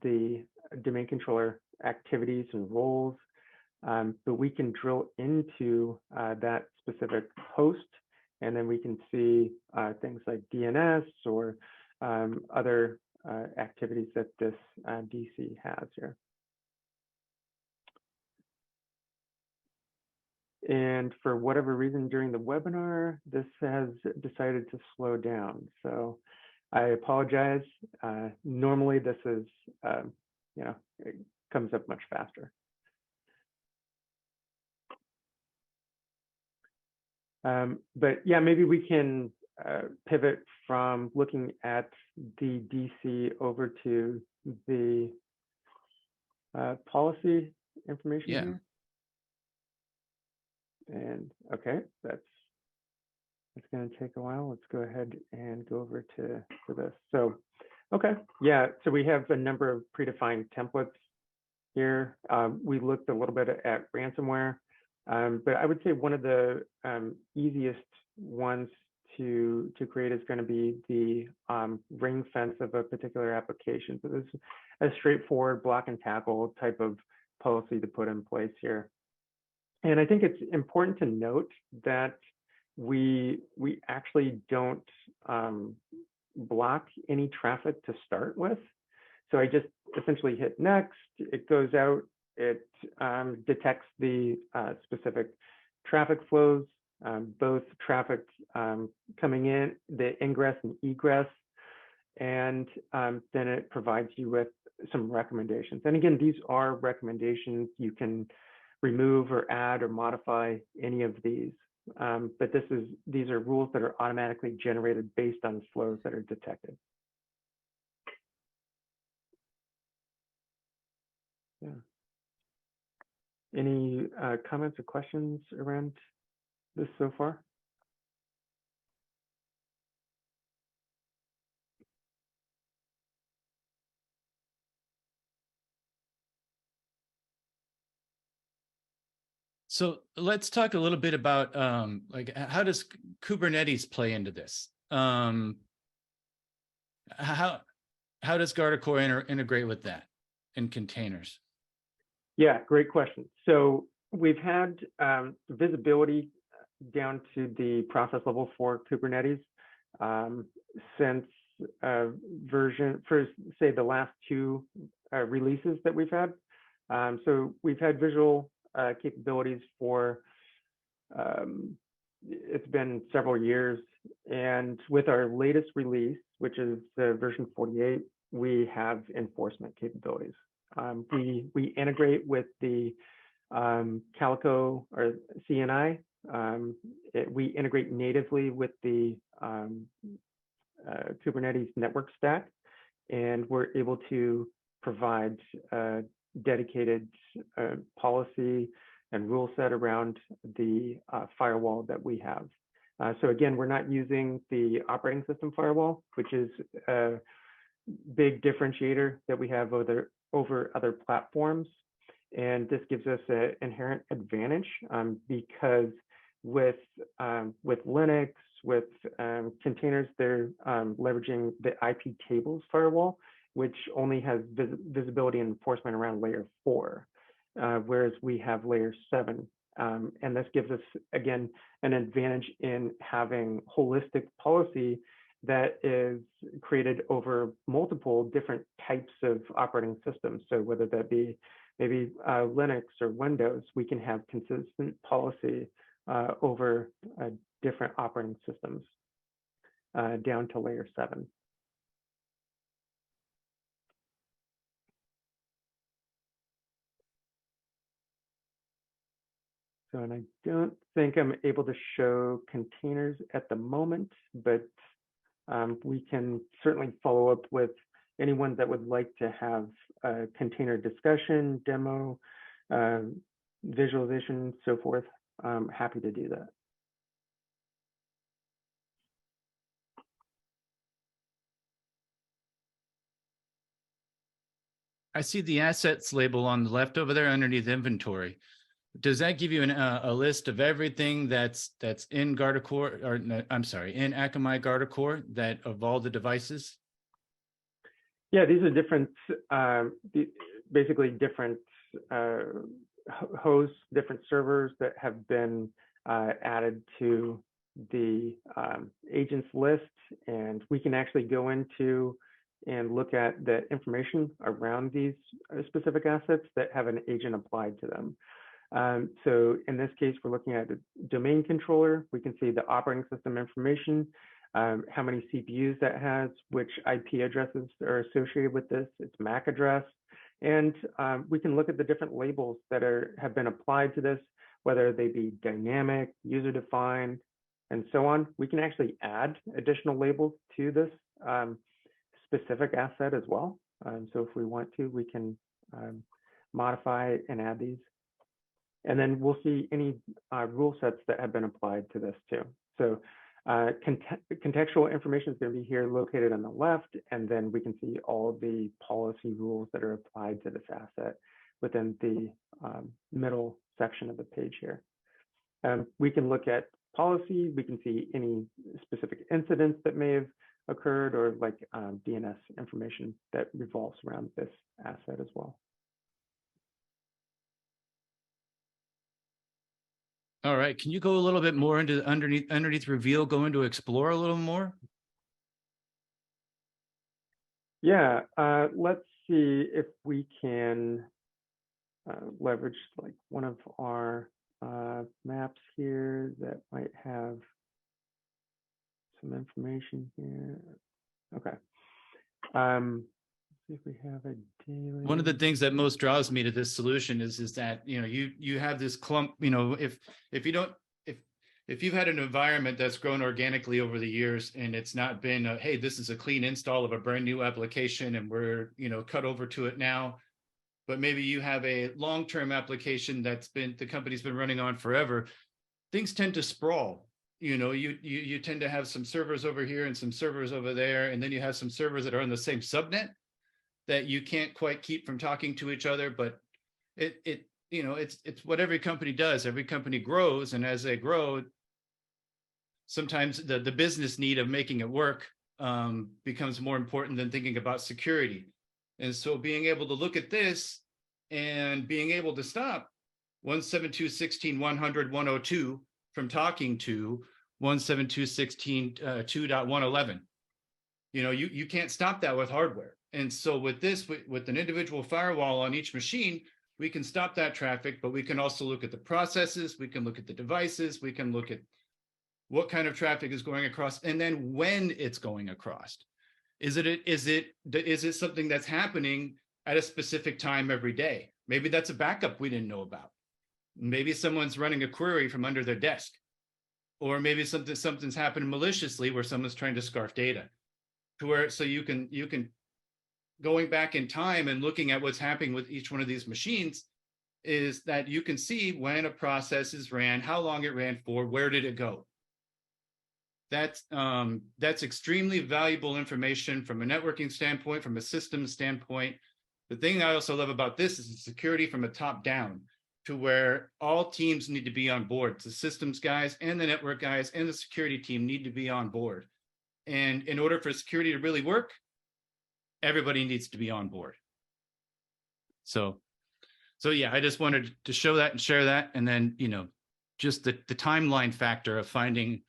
the domain controller activities and roles, but we can drill into that specific host, and then we can see things like DNS or other activities that this DC has here. And for whatever reason during the webinar, this has decided to slow down. So I apologize. Normally this is, it comes up much faster. But yeah, maybe we can pivot from looking at the DC over to the policy information here. And okay, that's going to take a while. Let's go ahead and go over to this. So, okay, yeah, so we have a number of predefined templates here. We looked a little bit at ransomware, but I would say one of the easiest ones to create is going to be the ring fence of a particular application. So this is a straightforward block and tackle type of policy to put in place here. And I think it's important to note that we actually don't block any traffic to start with. So I just essentially hit next, it goes out, it detects the specific traffic flows, both traffic coming in, the ingress and egress, and then it provides you with some recommendations. And again, these are recommendations. You can remove or add or modify any of these. But these are rules that are automatically generated based on flows that are detected. Yeah. Any comments or questions around this so far? So let's talk a little bit about like how does Kubernetes play into this? How does Guardicore integrate with that in containers? Yeah, great question. So we've had visibility down to the process level for Kubernetes since version, for say the last two releases that we've had. So we've had visual capabilities for, it's been several years. And with our latest release, which is version 48, we have enforcement capabilities. We integrate with the Calico or CNI. We integrate natively with the Kubernetes network stack, and we're able to provide dedicated policy and rule set around the firewall that we have. So again, we're not using the operating system firewall, which is a big differentiator that we have over other platforms. And this gives us an inherent advantage because with Linux, with containers, they're leveraging the IP tables firewall, which only has visibility and enforcement around layer 4, whereas we have layer 7. And this gives us, again, an advantage in having holistic policy that is created over multiple different types of operating systems. So whether that be maybe Linux or Windows, we can have consistent policy over different operating systems down to layer 7. So, and I don't think I'm able to show containers at the moment, but we can certainly follow up with anyone that would like to have a container discussion, demo, visualization, so forth. I'm happy to do that. I see the assets label on the left over there underneath inventory. Does that give you a list of everything that's in Guardicore, or no, I'm sorry, in Akamai Guardicore, that of all the devices? Yeah, these are different, basically different hosts, different servers that have been added to the agents list, and we can actually go into and look at the information around these specific assets that have an agent applied to them. So in this case, we're looking at a domain controller. We can see the operating system information, how many CPUs that has, which IP addresses are associated with this, its MAC address. And we can look at the different labels that have been applied to this, whether they be dynamic, user-defined, and so on. We can actually add additional labels to this specific asset as well. So if we want to, we can modify and add these. And then we'll see any rule sets that have been applied to this too. So contextual information is going to be here located on the left, and then we can see all the policy rules that are applied to this asset within the middle section of the page here. We can look at policy. We can see any specific incidents that may have occurred, or like DNS information that revolves around this asset as well. All right, can you go a little bit more into underneath reveal, go into explore a little more? Yeah, let's see if we can leverage like one of our maps here that might have some information here. Okay. See if we have a daily. One of the things that most draws me to this solution is that, you know, you have this clump, you know, if you've had an environment that's grown organically over the years and it's not been a, hey, this is a clean install of a brand new application and we're, you know, cut over to it now, but maybe you have a long-term application that's been, the company's been running on forever, things tend to sprawl. You know, you tend to have some servers over here and some servers over there, and then you have some servers that are on the same subnet that you can't quite keep from talking to each other. But it you know, it's what every company does. Every company grows, and as they grow, sometimes the business need of making it work becomes more important than thinking about security. And so being able to look at this and being able to stop 172.16.100.102 from talking to 172.16.2.111. You know, you can't stop that with hardware. And so with this, with an individual firewall on each machine, we can stop that traffic, but we can also look at the processes, we can look at the devices, we can look at what kind of traffic is going across, and then when it's going across. Is it something that's happening at a specific time every day? Maybe that's a backup we didn't know about. Maybe someone's running a query from under their desk, or maybe something's happened maliciously where someone's trying to scarf data. To where, so you can going back in time and looking at what's happening with each one of these machines, is that you can see when a process is ran, how long it ran for, where did it go. That's extremely valuable information from a networking standpoint, from a systems standpoint. The thing I also love about this is the security from a top down, to where all teams need to be on board. The systems guys and the network guys and the security team need to be on board. And in order for security to really work, everybody needs to be on board. So yeah, I just wanted to show that and share that. And then, you know, just the timeline factor of finding,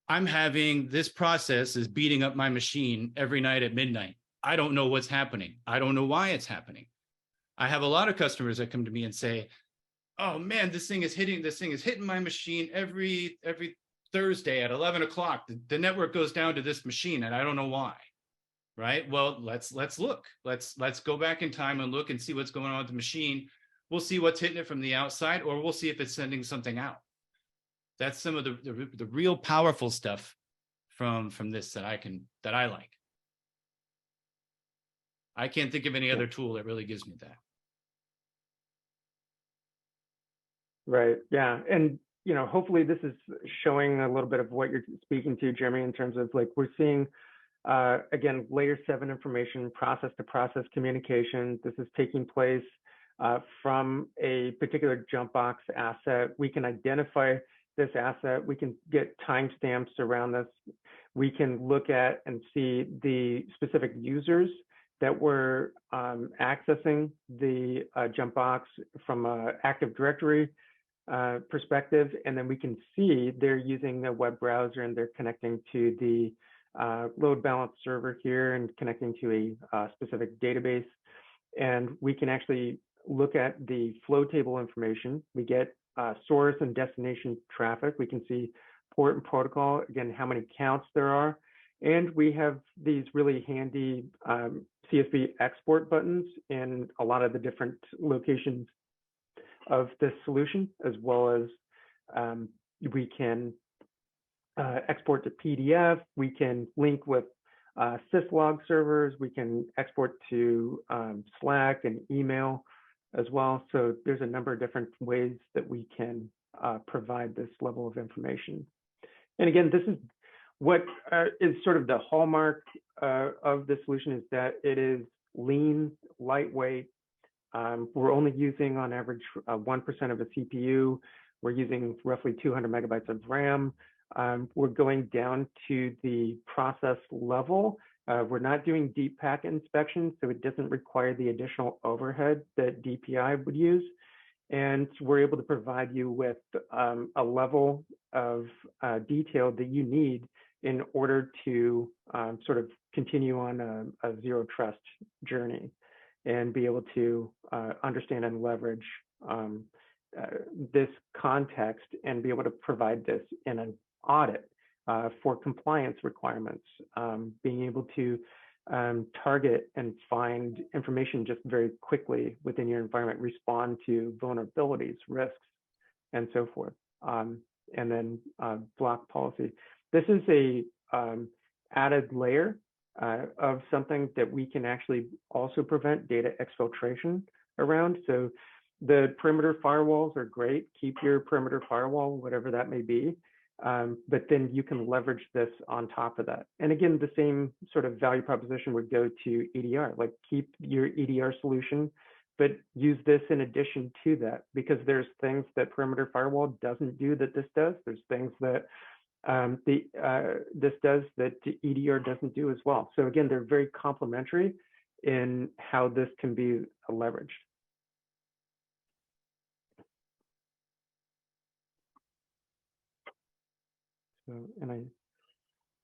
I'm having this process is beating up my machine every night at midnight. I don't know what's happening. I don't know why it's happening. I have a lot of customers that come to me and say, oh man, this thing is hitting my machine every Thursday at 11 o'clock, the network goes down to this machine and I don't know why. Right. Well, let's look. Let's go back in time and look and see what's going on with the machine. We'll see what's hitting it from the outside, or we'll see if it's sending something out. That's some of the real powerful stuff from this that I like. I can't think of any other tool that really gives me that. Right. Yeah. And, you know, hopefully this is showing a little bit of what you're speaking to, Jeremy, in terms of like we're seeing, again, layer 7 information, process to process communication. This is taking place from a particular jump box asset. We can identify this asset. We can get timestamps around this. We can look at and see the specific users that were accessing the jump box from an Active Directory perspective, and then we can see they're using a web browser and they're connecting to the load balance server here and connecting to a specific database. And we can actually look at the flow table information. We get source and destination traffic. We can see port and protocol, again, how many counts there are. And we have these really handy CSV export buttons in a lot of the different locations of this solution, as well as we can export to PDF. We can link with syslog servers. We can export to Slack and email as well. So there's a number of different ways that we can provide this level of information. And again, this is what is sort of the hallmark of the solution, is that it is lean, lightweight. We're only using on average 1% of a CPU. We're using roughly 200 megabytes of RAM. We're going down to the process level. We're not doing deep packet inspection, so it doesn't require the additional overhead that DPI would use. And we're able to provide you with a level of detail that you need in order to sort of continue on a zero trust journey and be able to understand and leverage this context and be able to provide this in an audit for compliance requirements, being able to target and find information just very quickly within your environment, respond to vulnerabilities, risks, and so forth. And then block policy. This is a added layer of something that we can actually also prevent data exfiltration around. So the perimeter firewalls are great. Keep your perimeter firewall, whatever that may be. But then you can leverage this on top of that. And again, the same sort of value proposition would go to EDR, like keep your EDR solution, but use this in addition to that, because there's things that perimeter firewall doesn't do that this does. There's things that this does that EDR doesn't do as well. So again, they're very complementary in how this can be leveraged. So, and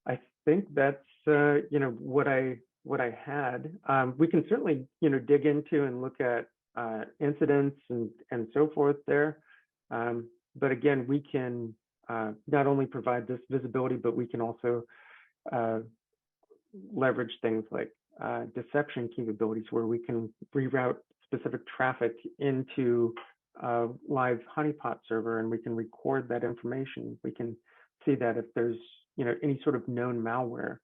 I think that's you know what I had. We can certainly dig into and look at incidents and so forth there. But again, we can not only provide this visibility, but we can also leverage things like deception capabilities, where we can reroute specific traffic into a live honeypot server, and we can record that information. We can see that if there's any sort of known malware,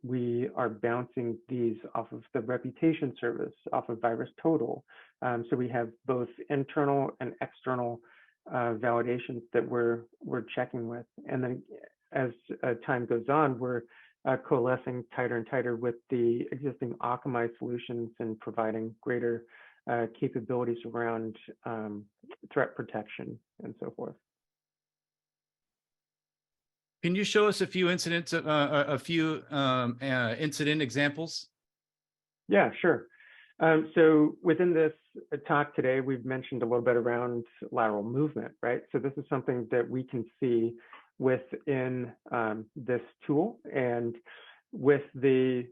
we are bouncing these off of the reputation service, off of VirusTotal. So we have both internal and external validations that we're checking with. And then as time goes on, we're coalescing tighter and tighter with the existing Akamai solutions and providing greater capabilities around threat protection and so forth. Can you show us a few incidents, incident examples? Yeah, sure. So within this talk today, we've mentioned a little bit around lateral movement, right? So this is something that we can see within this tool, and with the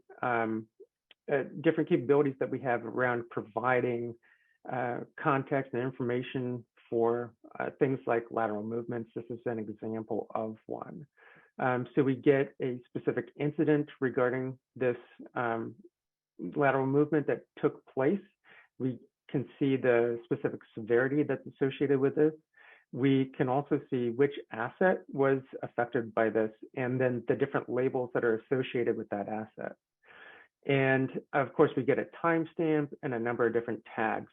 different capabilities that we have around providing context and information for things like lateral movements. This is an example of one. So we get a specific incident regarding this lateral movement that took place. We can see the specific severity that's associated with this. We can also see which asset was affected by this, and then the different labels that are associated with that asset. And of course, we get a timestamp and a number of different tags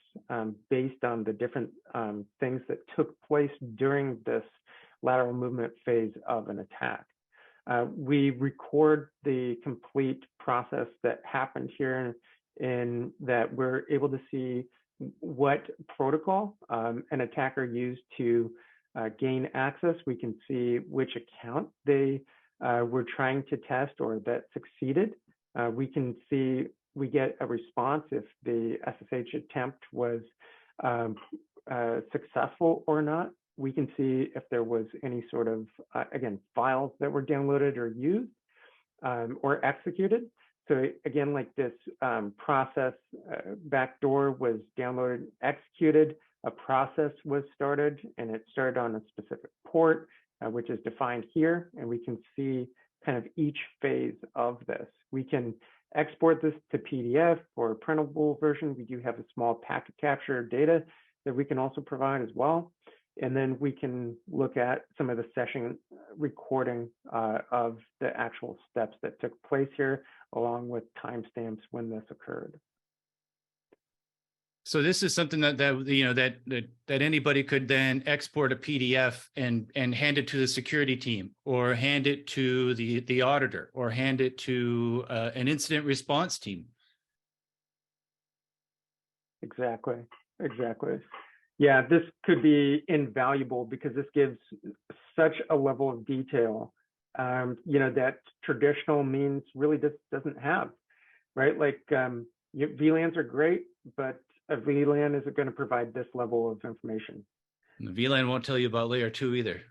based on the different things that took place during this lateral movement phase of an attack. We record the complete process that happened here, in that we're able to see what protocol an attacker used to gain access. We can see which account they were trying to test or that succeeded. We can see, we get a response if the SSH attempt was successful or not. We can see if there was any sort of, again, files that were downloaded or used or executed. So again, like this process backdoor was downloaded, executed, a process was started, and it started on a specific port, which is defined here. And we can see kind of each phase of this. We can export this to PDF or a printable version. We do have a small packet capture data that we can also provide as well. And then we can look at some of the session recording of the actual steps that took place here, along with timestamps when this occurred. So this is something that anybody could then export a PDF and hand it to the security team, or hand it to the auditor, or hand it to an incident response team. Exactly. Yeah, this could be invaluable because this gives such a level of detail, that traditional means really just doesn't have, right? Like VLANs are great, but a VLAN isn't going to provide this level of information. And the VLAN won't tell you about layer 2 either.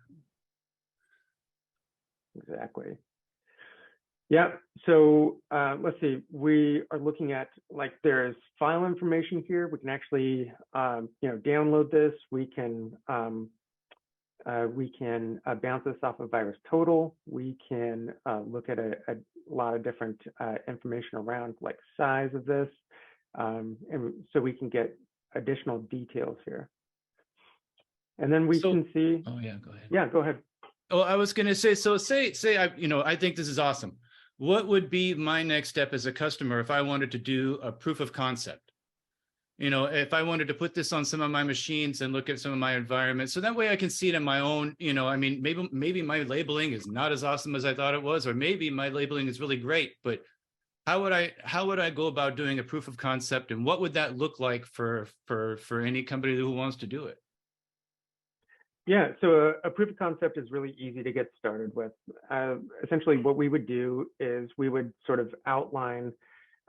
Exactly. Yeah, so let's see, we are looking at, like, there's file information here. We can actually, download this. We can bounce this off of VirusTotal. We can look at a lot of different information around, like, size of this. And so we can get additional details here. And then we can see. Oh yeah, go ahead. Yeah, go ahead. Oh, I was going to say, so say I think this is awesome. What would be my next step as a customer if I wanted to do a proof of concept? If I wanted to put this on some of my machines and look at some of my environments, so that way I can see it in my own, maybe my labeling is not as awesome as I thought it was, or maybe my labeling is really great, but how would I go about doing a proof of concept, and what would that look like for any company who wants to do it? Yeah, so a proof of concept is really easy to get started with. Essentially, what we would do is we would sort of outline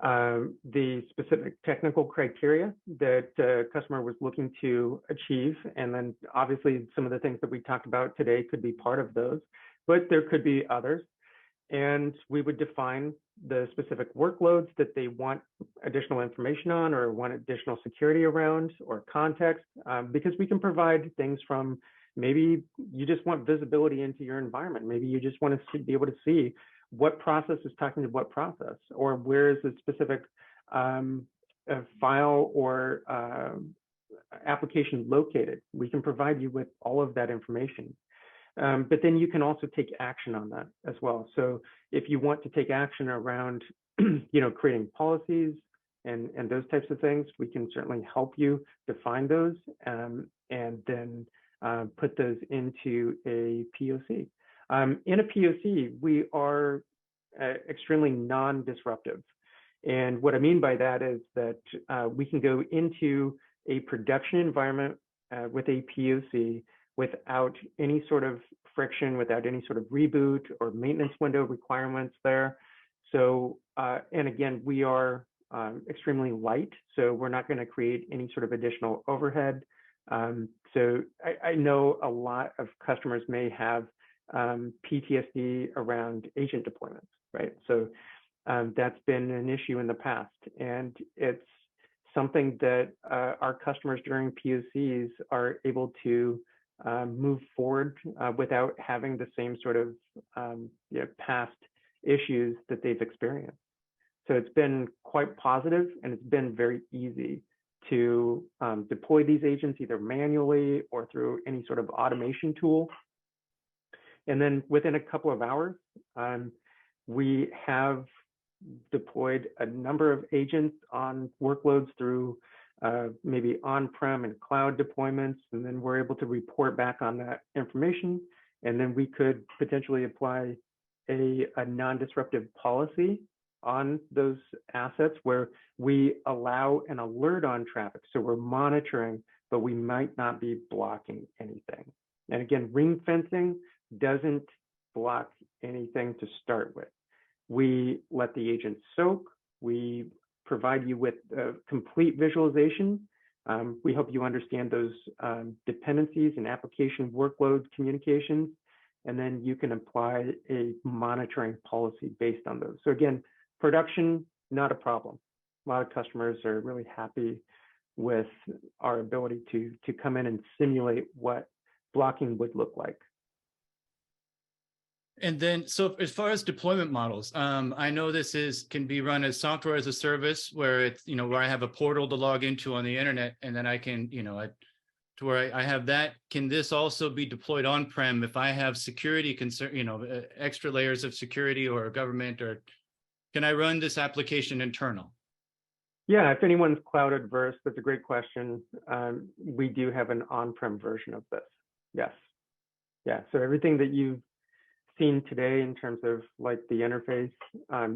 the specific technical criteria that the customer was looking to achieve. And then obviously some of the things that we talked about today could be part of those, but there could be others. And we would define the specific workloads that they want additional information on, or want additional security around, or context, because we can provide things from, maybe you just want visibility into your environment. Maybe you just want to be able to see what process is talking to what process, or where is the specific file or application located. We can provide you with all of that information. But then you can also take action on that as well. So if you want to take action around, creating policies and those types of things, we can certainly help you define those and then put those into a POC. In a POC, we are extremely non-disruptive. And what I mean by that is that we can go into a production environment with a POC without any sort of friction, without any sort of reboot or maintenance window requirements there. So, and again, we are extremely light, so we're not going to create any sort of additional overhead. So I know a lot of customers may have PTSD around agent deployments, right? So that's been an issue in the past, and it's something that our customers during POCs are able to move forward without having the same sort of past issues that they've experienced. So it's been quite positive, and it's been very easy to deploy these agents either manually or through any sort of automation tool. And then within a couple of hours, we have deployed a number of agents on workloads through maybe on-prem and cloud deployments, and then we're able to report back on that information. And then we could potentially apply a non-disruptive policy on those assets where we allow an alert on traffic. So we're monitoring, but we might not be blocking anything. And again, ring fencing doesn't block anything to start with. We let the agent soak. We provide you with complete visualization. We help you understand those dependencies and application workload communications, and then you can apply a monitoring policy based on those. So again, production, not a problem. A lot of customers are really happy with our ability to come in and simulate what blocking would look like. And then, so as far as deployment models, I know this can be run as software as a service, where it's, where I have a portal to log into on the internet, and then I can, to where I have that. Can this also be deployed on-prem if I have security concern, extra layers of security or government, or can I run this application internal? Yeah, if anyone's cloud adverse, that's a great question. We do have an on-prem version of this. Yes. Yeah, so everything that you've seen today in terms of like the interface,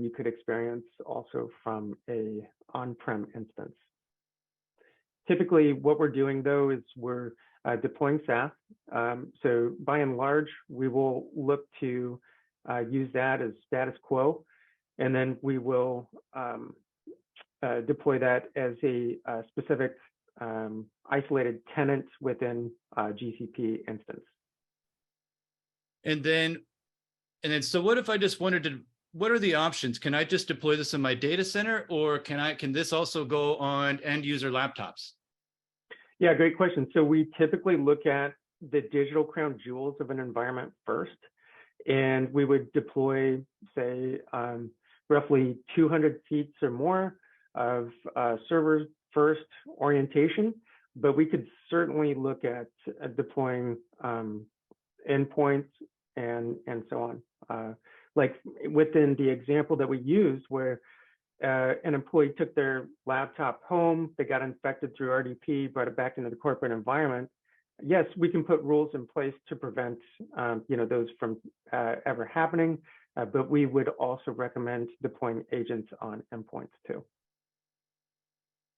you could experience also from a on-prem instance. Typically, what we're doing though is we're deploying SaaS. So by and large, we will look to use that as status quo, and then we will deploy that as a specific isolated tenant within GCP instance. And then, so what if I just wanted to, what are the options? Can I just deploy this in my data center, or can this also go on end user laptops? Yeah, great question. So we typically look at the digital crown jewels of an environment first, and we would deploy, say, roughly 200 seats or more of server first orientation, but we could certainly look at deploying endpoints and so on. Like within the example that we used, where an employee took their laptop home, they got infected through RDP, brought it back into the corporate environment. Yes, we can put rules in place to prevent those from ever happening, but we would also recommend deploying agents on endpoints too.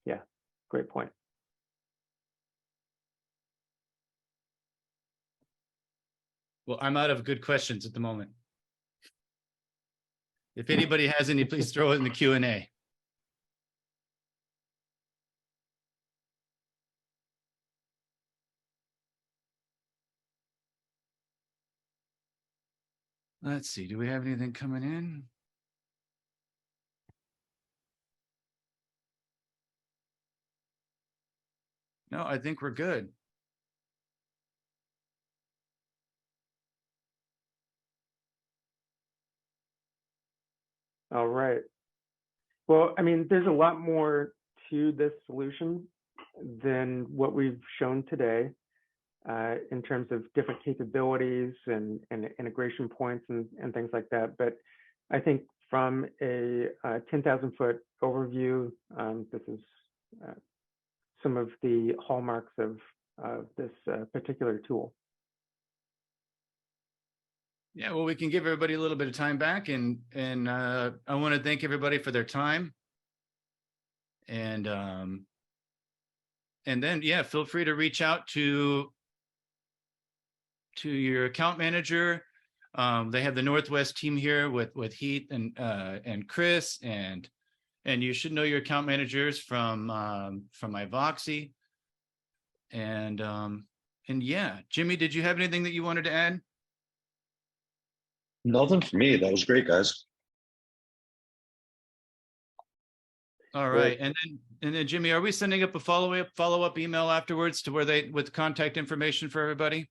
Yeah, great point. Well, I'm out of good questions at the moment. If anybody has any, please throw it in the Q&A. Let's see, do we have anything coming in? No, I think we're good. All right. Well, I mean, there's a lot more to this solution than what we've shown today in terms of different capabilities and integration points and things like that. But I think from a 10,000-foot overview, this is some of the hallmarks of this particular tool. Yeah, well, we can give everybody a little bit of time back, and I want to thank everybody for their time. And then, yeah, feel free to reach out to your account manager. They have the Northwest team here with Heath and Chris, and you should know your account managers from IVOXY. And yeah, Jimmy, did you have anything that you wanted to add? Nothing for me. That was great, guys. All right. And then And then Jimmy, are we sending up a follow-up email afterwards to where with contact information for everybody?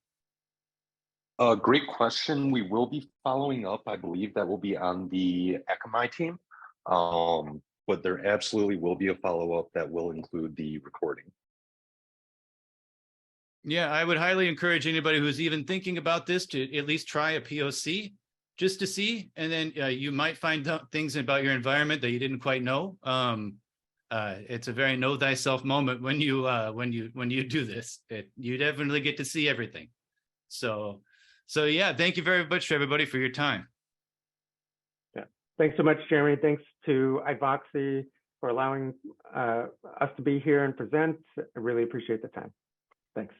Great question. We will be following up. I believe that will be on the Akamai team. But there absolutely will be a follow-up that will include the recording. Yeah, I would highly encourage anybody who's even thinking about this to at least try a POC just to see, and then you might find out things about your environment that you didn't quite know. It's a very know thyself moment when you do this. You definitely get to see everything. So yeah, thank you very much, everybody, for your time. Yeah, thanks so much, Jeremy. Thanks to IVOXY for allowing us to be here and present. I really appreciate the time. Thanks.